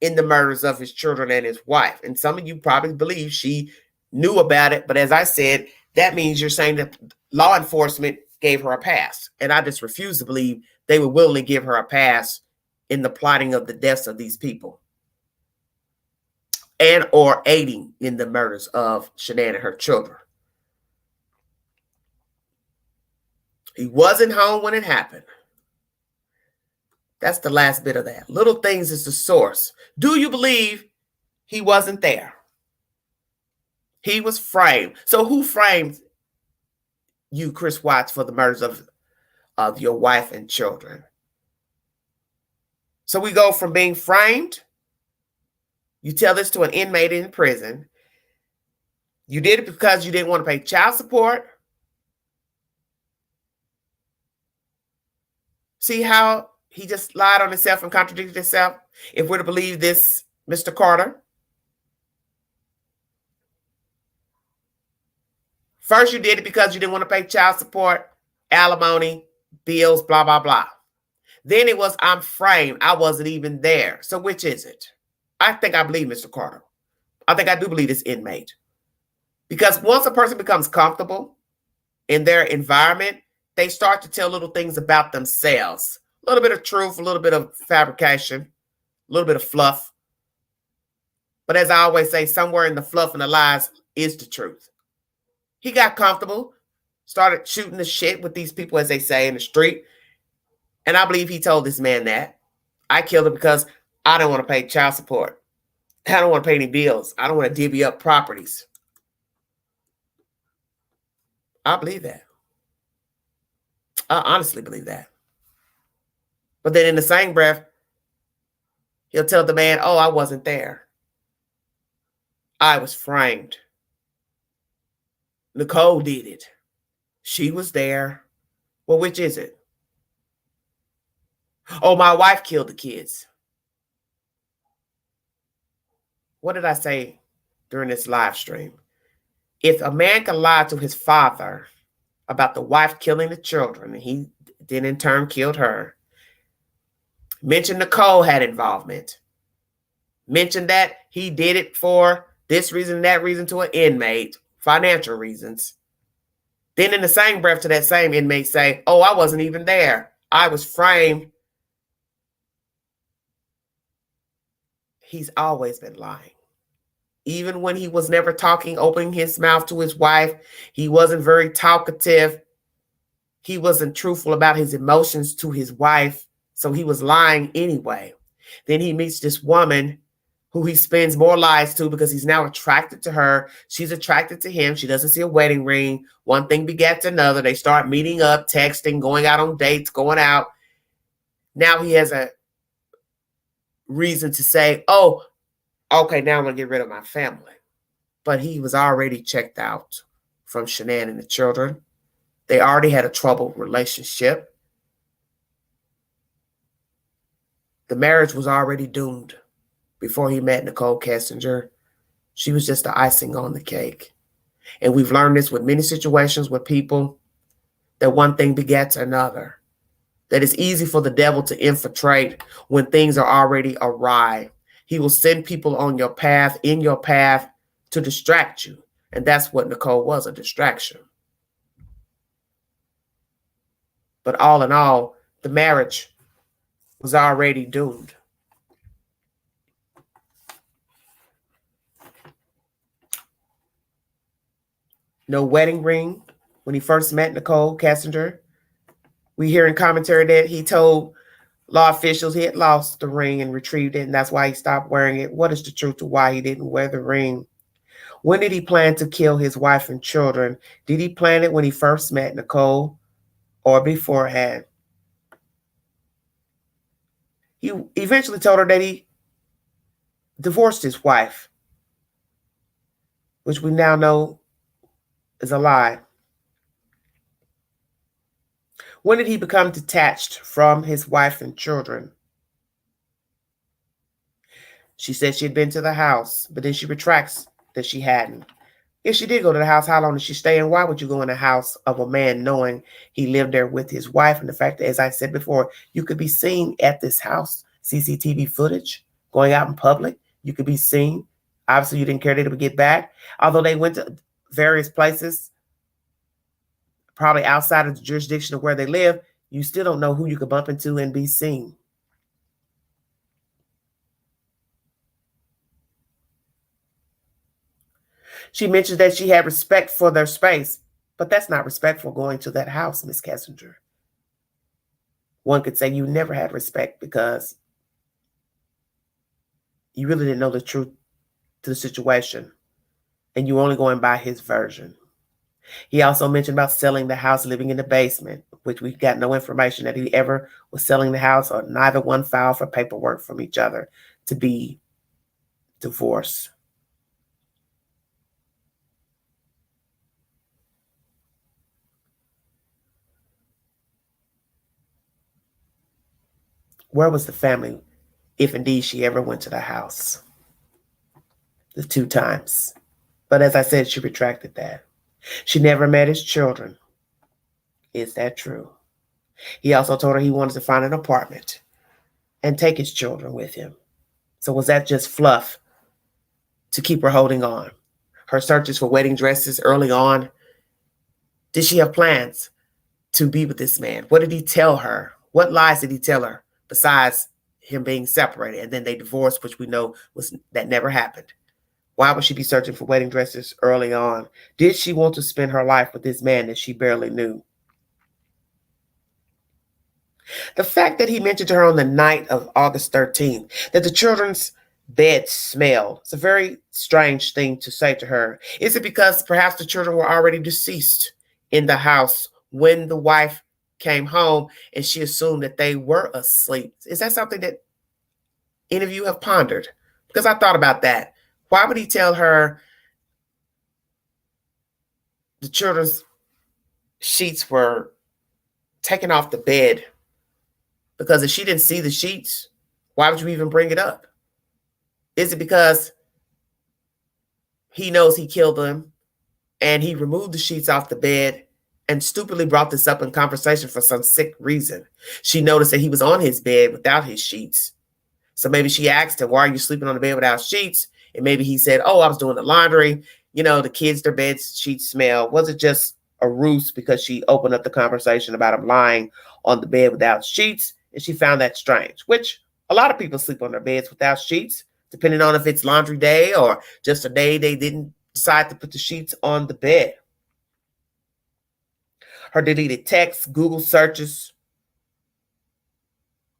in the murders of his children and his wife. And some of you probably believe she knew about it. But as I said, that means you're saying that law enforcement gave her a pass. And I just refuse to believe they would willingly give her a pass in the plotting of the deaths of these people and or aiding in the murders of Shanann and her children. He wasn't home when it happened. That's the last bit of that. Little things is the source. Do you believe he wasn't there? He was framed. So who framed you, Chris Watts, for the murders of your wife and children? So we go from being framed. You tell this to an inmate in prison. You did it because you didn't want to pay child support. See how he just lied on himself and contradicted himself? If we're to believe this, Mr. Carter. First, you did it because you didn't want to pay child support, alimony, bills, blah, blah, blah. Then it was, I'm framed. I wasn't even there. So which is it? I think I believe Mr. Carter. I think I do believe this inmate. Because once a person becomes comfortable in their environment, they start to tell little things about themselves. A little bit of truth, a little bit of fabrication, a little bit of fluff. But as I always say, somewhere in the fluff and the lies is the truth. He got comfortable, started shooting the shit with these people, as they say, in the street. And I believe he told this man that. I killed him because I don't want to pay child support. I don't want to pay any bills. I don't want to divvy up properties. I believe that. I honestly believe that. But then in the same breath, he'll tell the man, oh, I wasn't there. I was framed. Nichol did it. She was there. Well, which is it? Oh, my wife killed the kids. What did I say during this live stream? If a man can lie to his father about the wife killing the children, and he then in turn killed her, mention Nichol had involvement, mention that he did it for this reason, that reason to an inmate, financial reasons. Then in the same breath to that same inmate say, oh, I wasn't even there. I was framed. He's always been lying. Even when he was never talking, opening his mouth to his wife, he wasn't very talkative. He wasn't truthful about his emotions to his wife. So he was lying anyway. Then he meets this woman who he spends more lies to because he's now attracted to her. She's attracted to him. She doesn't see a wedding ring. One thing begets another. They start meeting up, texting, going out on dates, going out. Now he has a reason to say, oh, okay, now I'm going to get rid of my family. But he was already checked out from Shanann and the children. They already had a troubled relationship. The marriage was already doomed before he met Nichol Kessinger. She was just the icing on the cake. And we've learned this with many situations with people, that one thing begets another. That it's easy for the devil to infiltrate when things are already awry. He will send people on your path, in your path, to distract you. And that's what Nichol was, a distraction. But all in all, the marriage was already doomed. No wedding ring when he first met Nichol Kessinger. We hear in commentary that he told law officials he had lost the ring and retrieved it, and that's why he stopped wearing it. What is the truth to why he didn't wear the ring? When did he plan to kill his wife and children? Did he plan it when he first met Nichol or beforehand? He eventually told her that he divorced his wife, which we now know is a lie. When did he become detached from his wife and children? She said she had been to the house, but then she retracts that she hadn't. If she did go to the house, how long did she stay? And why would you go in the house of a man knowing he lived there with his wife? And the fact that, as I said before, you could be seen at this house, CCTV footage, going out in public. You could be seen. Obviously, you didn't care that it would get back. Although they went to various places, probably outside of the jurisdiction of where they live, you still don't know who you could bump into and be seen. She mentioned that she had respect for their space, but that's not respectful going to that house, Miss Kessinger. One could say you never had respect because you really didn't know the truth to the situation. and you only going by his version. He also mentioned about selling the house, living in the basement, which we got no information that he ever was selling the house, or neither one filed for paperwork from each other to be divorced. Where was the family if indeed she ever went to the house? The 2 times. But as I said, she retracted that. She never met his children. Is that true? He also told her he wanted to find an apartment and take his children with him. So was that just fluff to keep her holding on? Her searches for wedding dresses early on, did she have plans to be with this man? What did he tell her? What lies did he tell her besides him being separated? And then they divorced, which we know that never happened. Why would she be searching for wedding dresses early on? Did she want to spend her life with this man that she barely knew? The fact that he mentioned to her on the night of August 13th that the children's bed smelled, it's a very strange thing to say to her. Is it because perhaps the children were already deceased in the house when the wife came home and she assumed that they were asleep? Is that something that any of you have pondered? Because I thought about that. Why would he tell her the children's sheets were taken off the bed? Because if she didn't see the sheets, why would you even bring it up? Is it because he knows he killed them and he removed the sheets off the bed and stupidly brought this up in conversation for some sick reason? She noticed that he was on his bed without his sheets. So maybe she asked him, why are you sleeping on the bed without sheets? And maybe he said, oh, I was doing the laundry. You know, the kids, their bed sheets smell. Was it just a ruse because she opened up the conversation about him lying on the bed without sheets? And she found that strange, which a lot of people sleep on their beds without sheets, depending on if it's laundry day or just a day they didn't decide to put the sheets on the bed. Her deleted texts, Google searches.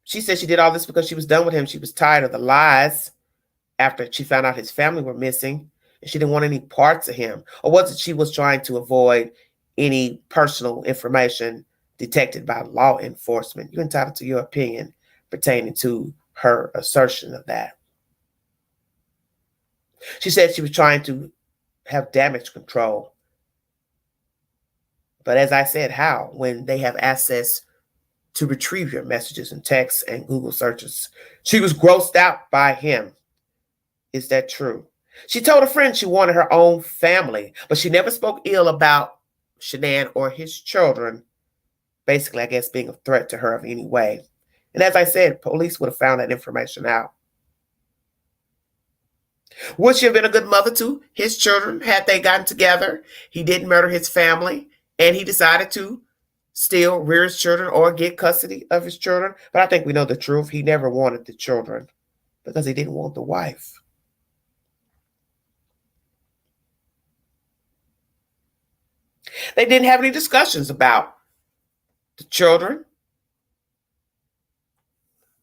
She said she did all this because she was done with him. She was tired of the lies after she found out his family were missing, and she didn't want any parts of him. Or was it she was trying to avoid any personal information detected by law enforcement? You're entitled to your opinion pertaining to her assertion of that. She said she was trying to have damage control. But as I said, how? When they have access to retrieve your messages and texts and Google searches. She was grossed out by him. Is that true? She told a friend she wanted her own family, but she never spoke ill about Shanann or his children, basically, I guess, being a threat to her of any way. And as I said, police would have found that information out. Would she have been a good mother to his children had they gotten together? He didn't murder his family, and he decided to still rear his children or get custody of his children. But I think we know the truth. He never wanted the children because he didn't want the wife. They didn't have any discussions about the children,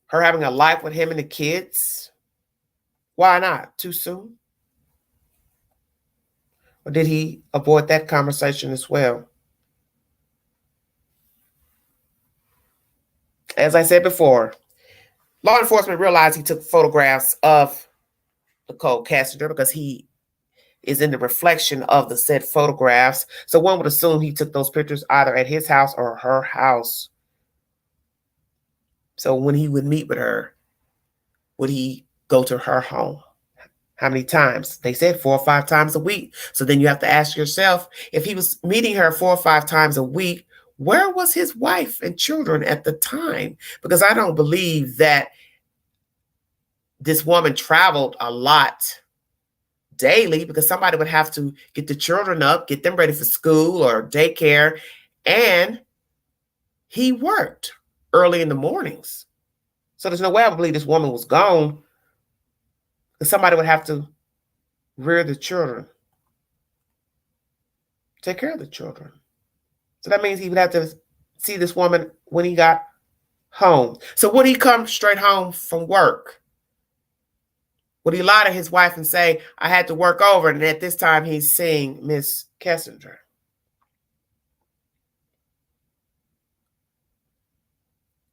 her having a life with him and the kids. Why not? Too soon? Or did he avoid that conversation as well? As I said before, law enforcement realized he took photographs of Nichol Kessinger because he is in the reflection of the said photographs. So one would assume he took those pictures either at his house or her house. So when he would meet with her, would he go to her home? How many times? They said 4 or 5 times a week. So then you have to ask yourself, if he was meeting her 4 or 5 times a week, where was his wife and children at the time? Because I don't believe that this woman traveled a lot daily, because somebody would have to get the children up, get them ready for school or daycare. And he worked early in the mornings. So there's no way I believe this woman was gone, because somebody would have to rear the children, take care of the children. So that means he would have to see this woman when he got home. So would he come straight home from work? Would he lie to his wife and say, I had to work over, and at this time he's seeing Miss Kessinger?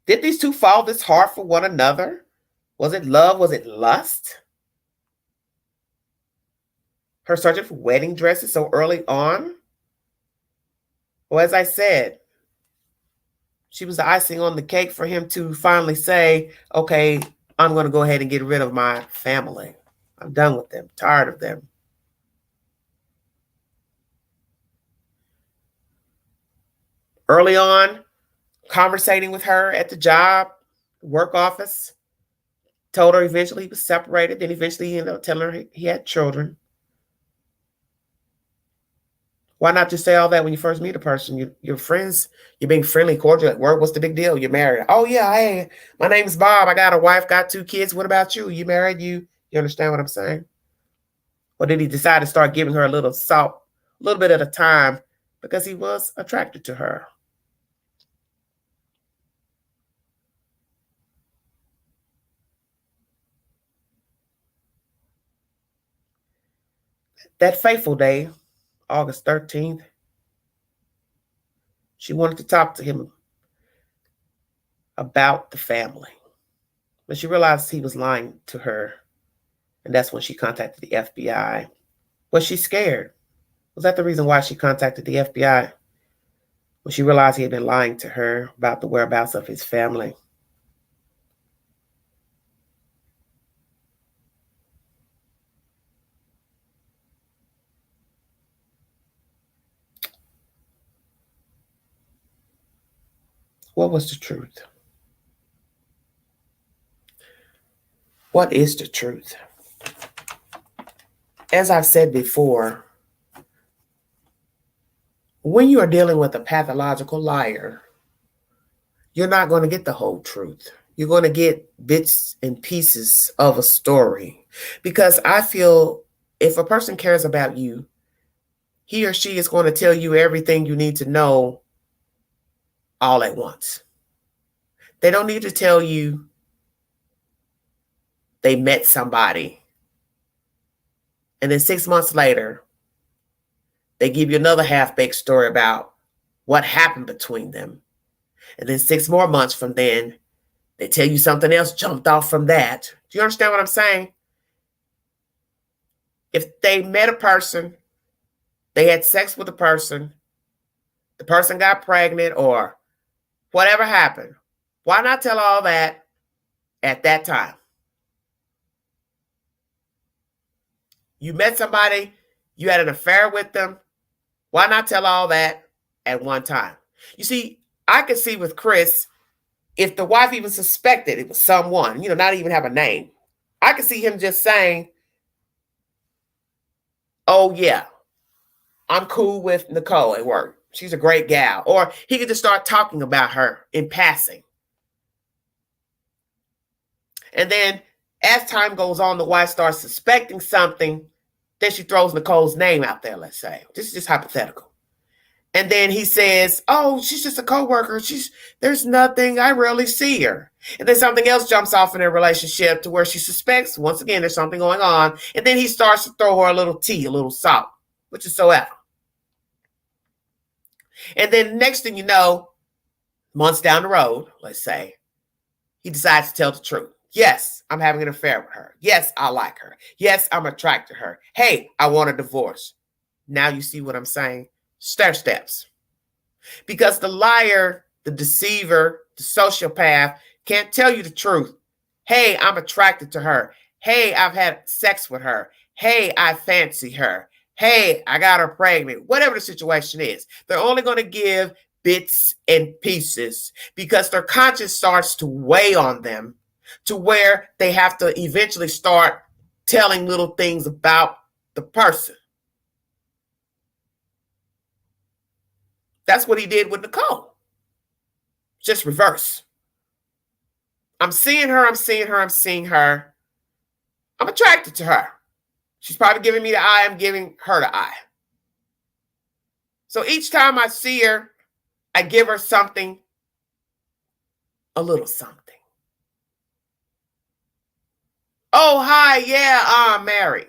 Did these two fall this hard for one another? Was it love? Was it lust? Her searching for wedding dresses so early on? Well, as I said, she was the icing on the cake for him to finally say, okay, I'm going to go ahead and get rid of my family. I'm done with them, tired of them. Early on, conversating with her at the job, work office, told her eventually he was separated. Then eventually he ended up telling her he had children. Why not just say all that when you first meet a person? You're friends, you're being friendly, cordial at work. What's the big deal? You're married. Oh, yeah, hey, my name's Bob. I got a wife, got 2 kids. What about you? You married? You understand what I'm saying? Or did he decide to start giving her a little salt, a little bit at a time, because he was attracted to her? That fateful day, August 13th, she wanted to talk to him about the family. But she realized he was lying to her. And that's when she contacted the FBI. Was she scared? Was that the reason why she contacted the FBI? When she realized he had been lying to her about the whereabouts of his family? What was the truth? What is the truth? As I've said before, when you are dealing with a pathological liar, you're not going to get the whole truth. You're going to get bits and pieces of a story. Because I feel if a person cares about you, he or she is going to tell you everything you need to know all at once. They don't need to tell you they met somebody, and then 6 months later, they give you another half-baked story about what happened between them. And then 6 more months from then, they tell you something else jumped off from that. Do you understand what I'm saying? If they met a person, they had sex with a person, the person got pregnant, or whatever happened, why not tell all that at that time? You met somebody, you had an affair with them, why not tell all that at one time? You see, I could see with Chris, if the wife even suspected it was someone, not even have a name, I could see him just saying, oh, yeah, I'm cool with Nichol at work. She's a great gal. Or he could just start talking about her in passing. And then as time goes on, the wife starts suspecting something. Then she throws Nichole's name out there, let's say. This is just hypothetical. And then he says, oh, she's just a coworker. There's nothing. I rarely see her. And then something else jumps off in their relationship to where she suspects, once again, there's something going on. And then he starts to throw her a little tea, a little salt, which is so ever. And then next thing you know, months down the road, let's say, he decides to tell the truth. Yes, I'm having an affair with her. Yes, I like her. Yes, I'm attracted to her. Hey, I want a divorce. Now you see what I'm saying? Stair steps. Because the liar, the deceiver, the sociopath can't tell you the truth. Hey, I'm attracted to her. Hey, I've had sex with her. Hey, I fancy her. Hey, I got her pregnant. Whatever the situation is, they're only going to give bits and pieces because their conscience starts to weigh on them to where they have to eventually start telling little things about the person. That's what he did with Nichol. Just reverse. I'm seeing her, I'm seeing her, I'm seeing her. I'm attracted to her. She's probably giving me the eye, I'm giving her the eye. So each time I see her, I give her something, a little something. Oh, hi, yeah, I'm married.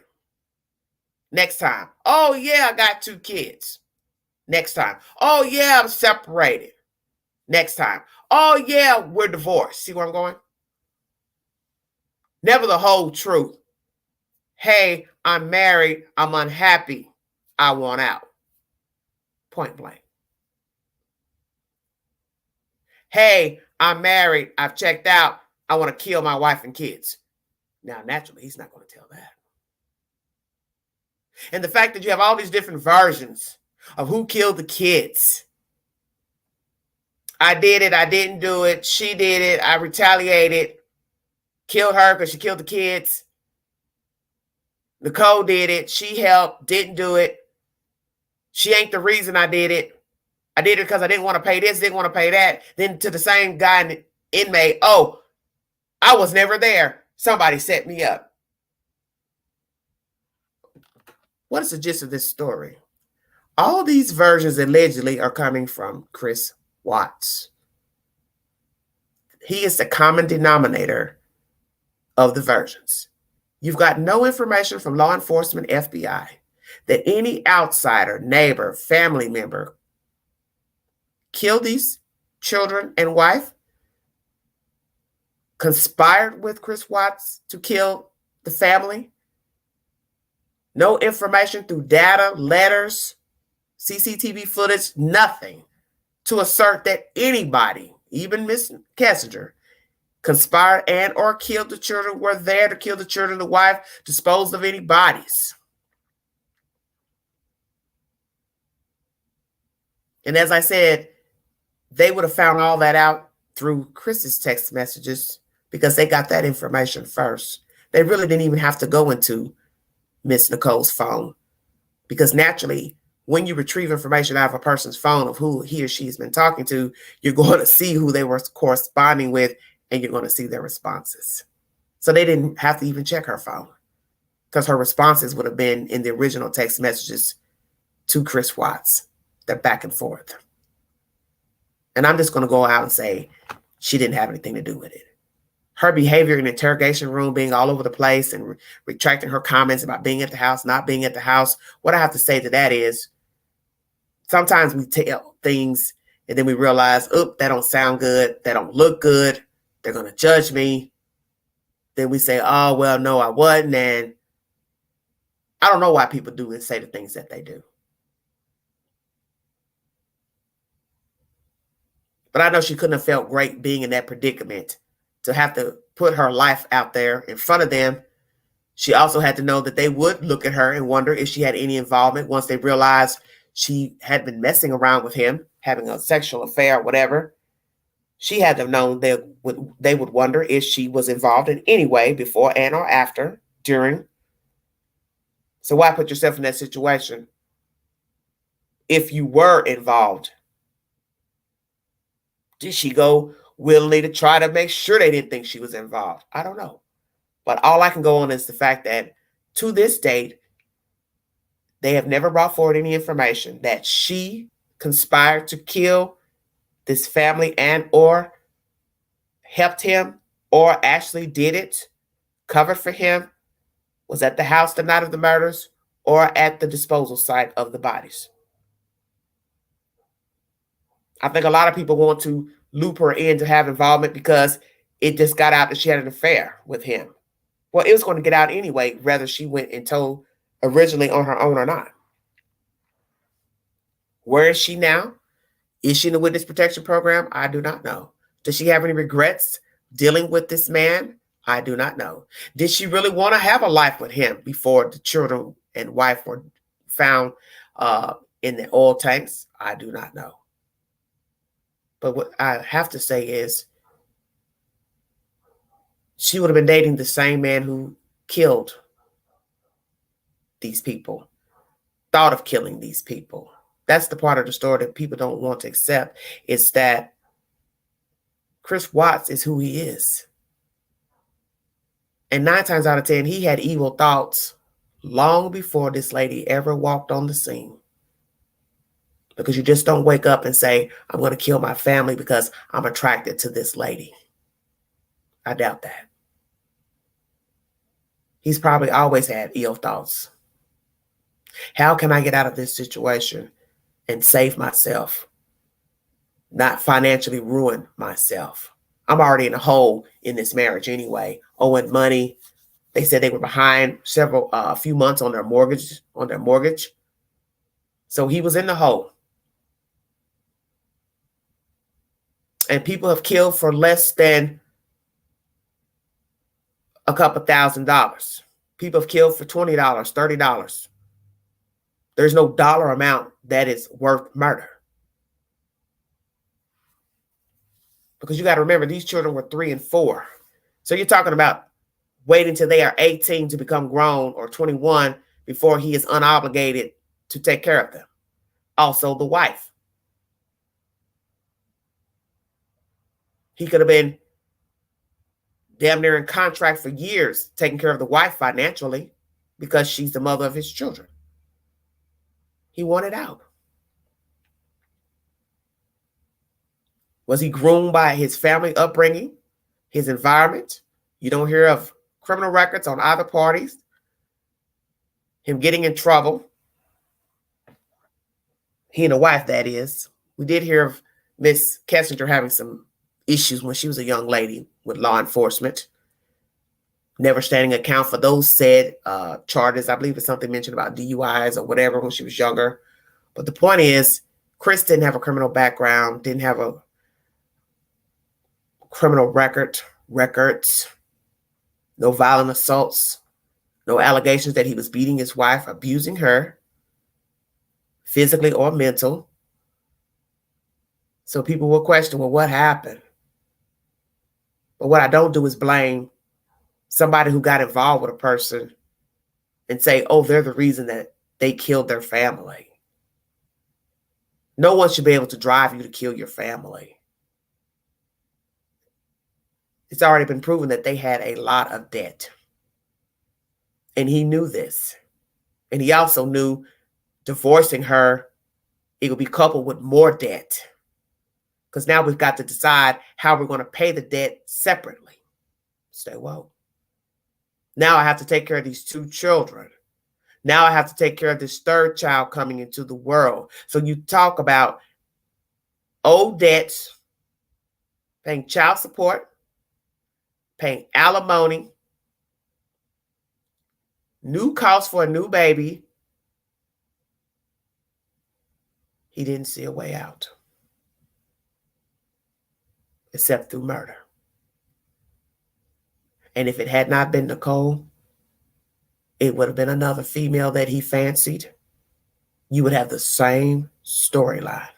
Next time. Oh, yeah, I got 2 kids. Next time. Oh, yeah, I'm separated. Next time. Oh, yeah, we're divorced. See where I'm going? Never the whole truth. Hey, I'm married. I'm unhappy. I want out. Point blank. Hey, I'm married. I've checked out. I want to kill my wife and kids. Now, naturally, he's not going to tell that. And the fact that you have all these different versions of who killed the kids. I did it. I didn't do it. She did it. I retaliated. Killed her because she killed the kids. Nichol did it. She helped. Didn't do it. She ain't the reason I did it. I did it because I didn't want to pay this, didn't want to pay that. Then to the same guy in the inmate, oh, I was never there. Somebody set me up. What is the gist of this story? All these versions allegedly are coming from Chris Watts. He is the common denominator of the versions. You've got no information from law enforcement, FBI, that any outsider, neighbor, family member killed these children and wife, conspired with Chris Watts to kill the family. No information through data, letters, CCTV footage, nothing to assert that anybody, even Miss Kessinger, conspired and or killed the children, were there to kill the children, the wife, disposed of any bodies. And as I said, they would have found all that out through Chris's text messages because they got that information first. They really didn't even have to go into Miss Nichole's phone because naturally, when you retrieve information out of a person's phone of who he or she has been talking to, you're going to see who they were corresponding with and you're going to see their responses. So they didn't have to even check her phone because her responses would have been in the original text messages to Chris Watts. They're back and forth. And I'm just going to go out and say she didn't have anything to do with it. Her behavior in the interrogation room, being all over the place and retracting her comments about being at the house, not being at the house. What I have to say to that is sometimes we tell things and then we realize, oop, that don't sound good. That don't look good. They're going to judge me. Then we say, oh, well, no, I wasn't. And I don't know why people do and say the things that they do. But I know she couldn't have felt great being in that predicament to have to put her life out there in front of them. She also had to know that they would look at her and wonder if she had any involvement once they realized she had been messing around with him, having a sexual affair or whatever. She had to have known they would wonder if she was involved in any way before and or after, during. So why put yourself in that situation if you were involved? Did she go willingly to try to make sure they didn't think she was involved? I don't know. But all I can go on is the fact that to this date, they have never brought forward any information that she conspired to kill this family and or helped him or actually did it, covered for him, was at the house the night of the murders, or at the disposal site of the bodies. I think a lot of people want to loop her in to have involvement because it just got out that she had an affair with him. Well, it was going to get out anyway, whether she went and told originally on her own or not. Where is she now? Is she in the witness protection program? I do not know. Does she have any regrets dealing with this man? I do not know. Did she really want to have a life with him before the children and wife were found in the oil tanks? I do not know. But what I have to say is she would have been dating the same man who killed these people, thought of killing these people. That's the part of the story that people don't want to accept. It's that Chris Watts is who he is. And 9 times out of 10, he had evil thoughts long before this lady ever walked on the scene. Because you just don't wake up and say, I'm going to kill my family because I'm attracted to this lady. I doubt that. He's probably always had ill thoughts. How can I get out of this situation and save myself, not financially ruin myself? I'm already in a hole in this marriage anyway, owing money. They said they were behind a few months on their mortgage. So he was in the hole. And people have killed for less than a couple $1,000s. People have killed for $20, $30. There's no dollar amount that is worth murder. Because you got to remember, these children were 3 and 4. So you're talking about waiting till they are 18 to become grown, or 21 before he is unobligated to take care of them. Also, the wife. He could have been damn near in contract for years taking care of the wife financially because she's the mother of his children. He wanted out. Was he groomed by his family upbringing, his environment? You don't hear of criminal records on either parties. Him getting in trouble. He and the wife, that is. We did hear of Miss Kessinger having some issues when she was a young lady with law enforcement. Never standing account for those said charges. I believe it's something mentioned about DUIs or whatever when she was younger. But the point is, Chris didn't have a criminal background, didn't have a criminal records, no violent assaults, no allegations that he was beating his wife, abusing her, physically or mental. So people will question, well, what happened? But what I don't do is blame somebody who got involved with a person and say, oh, they're the reason that they killed their family. No one should be able to drive you to kill your family. It's already been proven that they had a lot of debt. And he knew this. And he also knew divorcing her, it would be coupled with more debt. Because now we've got to decide how we're going to pay the debt separately. Stay woke. Now I have to take care of these 2 children. Now I have to take care of this 3rd child coming into the world. So you talk about old debts, paying child support, paying alimony, new costs for a new baby. He didn't see a way out except through murder. And if it had not been Nichol, it would have been another female that he fancied. You would have the same storyline.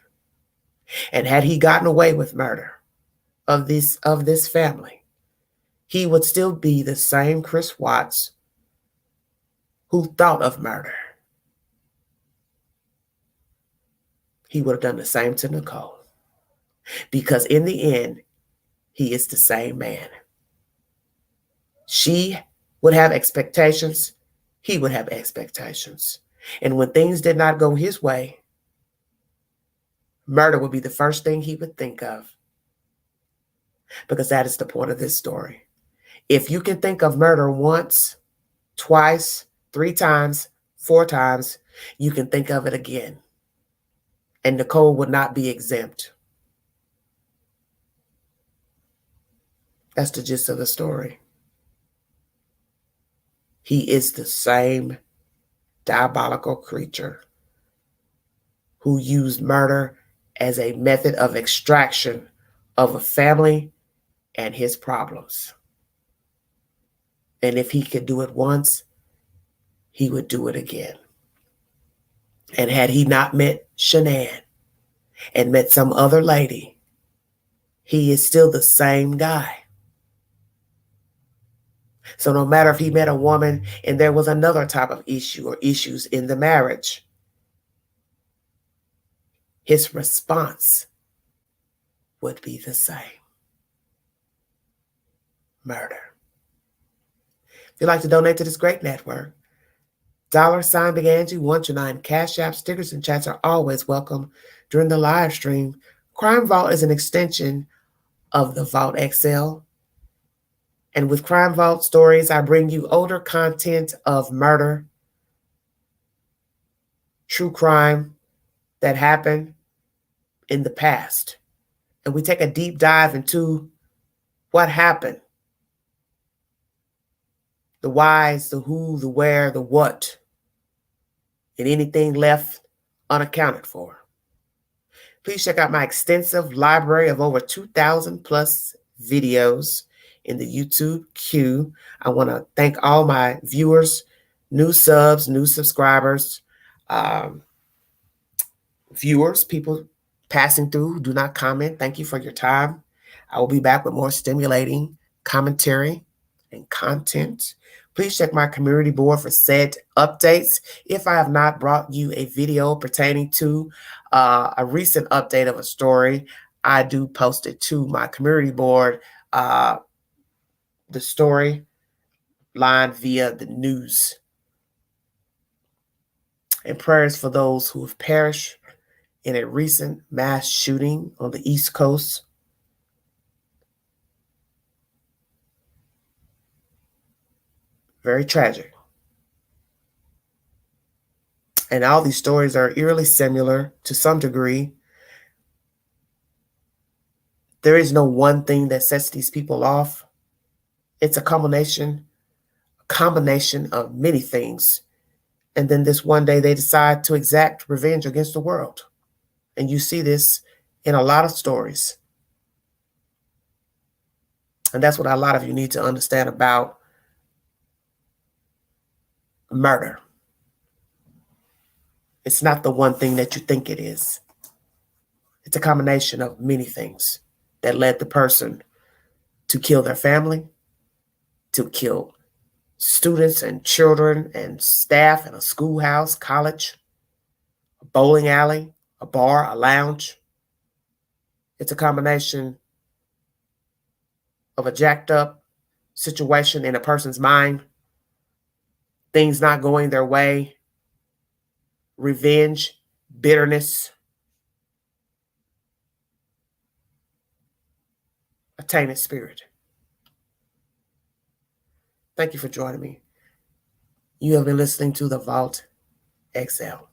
And had he gotten away with murder of this family, he would still be the same Chris Watts who thought of murder. He would have done the same to Nichol. Because in the end, he is the same man. She would have expectations. He would have expectations. And when things did not go his way, murder would be the first thing he would think of. Because that is the point of this story. If you can think of murder once, twice, 3 times, 4 times, you can think of it again. And Nichol would not be exempt. That's the gist of the story. He is the same diabolical creature who used murder as a method of extraction of a family and his problems. And if he could do it once, he would do it again. And had he not met Shanann and met some other lady, he is still the same guy. So no matter if he met a woman and there was another type of issue or issues in the marriage, his response would be the same. Murder. If you'd like to donate to this great network, $ Big Angie 129 Cash App, stickers, and chats are always welcome during the live stream. Crime Vault is an extension of the Vault XL. And with Crime Vault Stories, I bring you older content of murder, true crime that happened in the past. And we take a deep dive into what happened, the whys, the who, the where, the what, and anything left unaccounted for. Please check out my extensive library of over 2,000 plus videos in the YouTube queue. I want to thank all my viewers, new subs, new subscribers, um, viewers, people passing through who do not comment. Thank you for your time. I will be back with more stimulating commentary and content. Please check my community board for said updates. If I have not brought you a video pertaining to a recent update of a story, I do post it to my community board, the story line via the news. And prayers for those who have perished in a recent mass shooting on the East Coast. Very tragic. And all these stories are eerily similar to some degree. There is no one thing that sets these people off. It's a combination of many things. And then this one day they decide to exact revenge against the world. And you see this in a lot of stories. And that's what a lot of you need to understand about murder. It's not the one thing that you think it is. It's a combination of many things that led the person to kill their family, to kill students and children and staff in a schoolhouse, college, a bowling alley, a bar, a lounge. It's a combination of a jacked up situation in a person's mind, things not going their way, revenge, bitterness, a tainted spirit. Thank you for joining me. You have been listening to The Vault XL.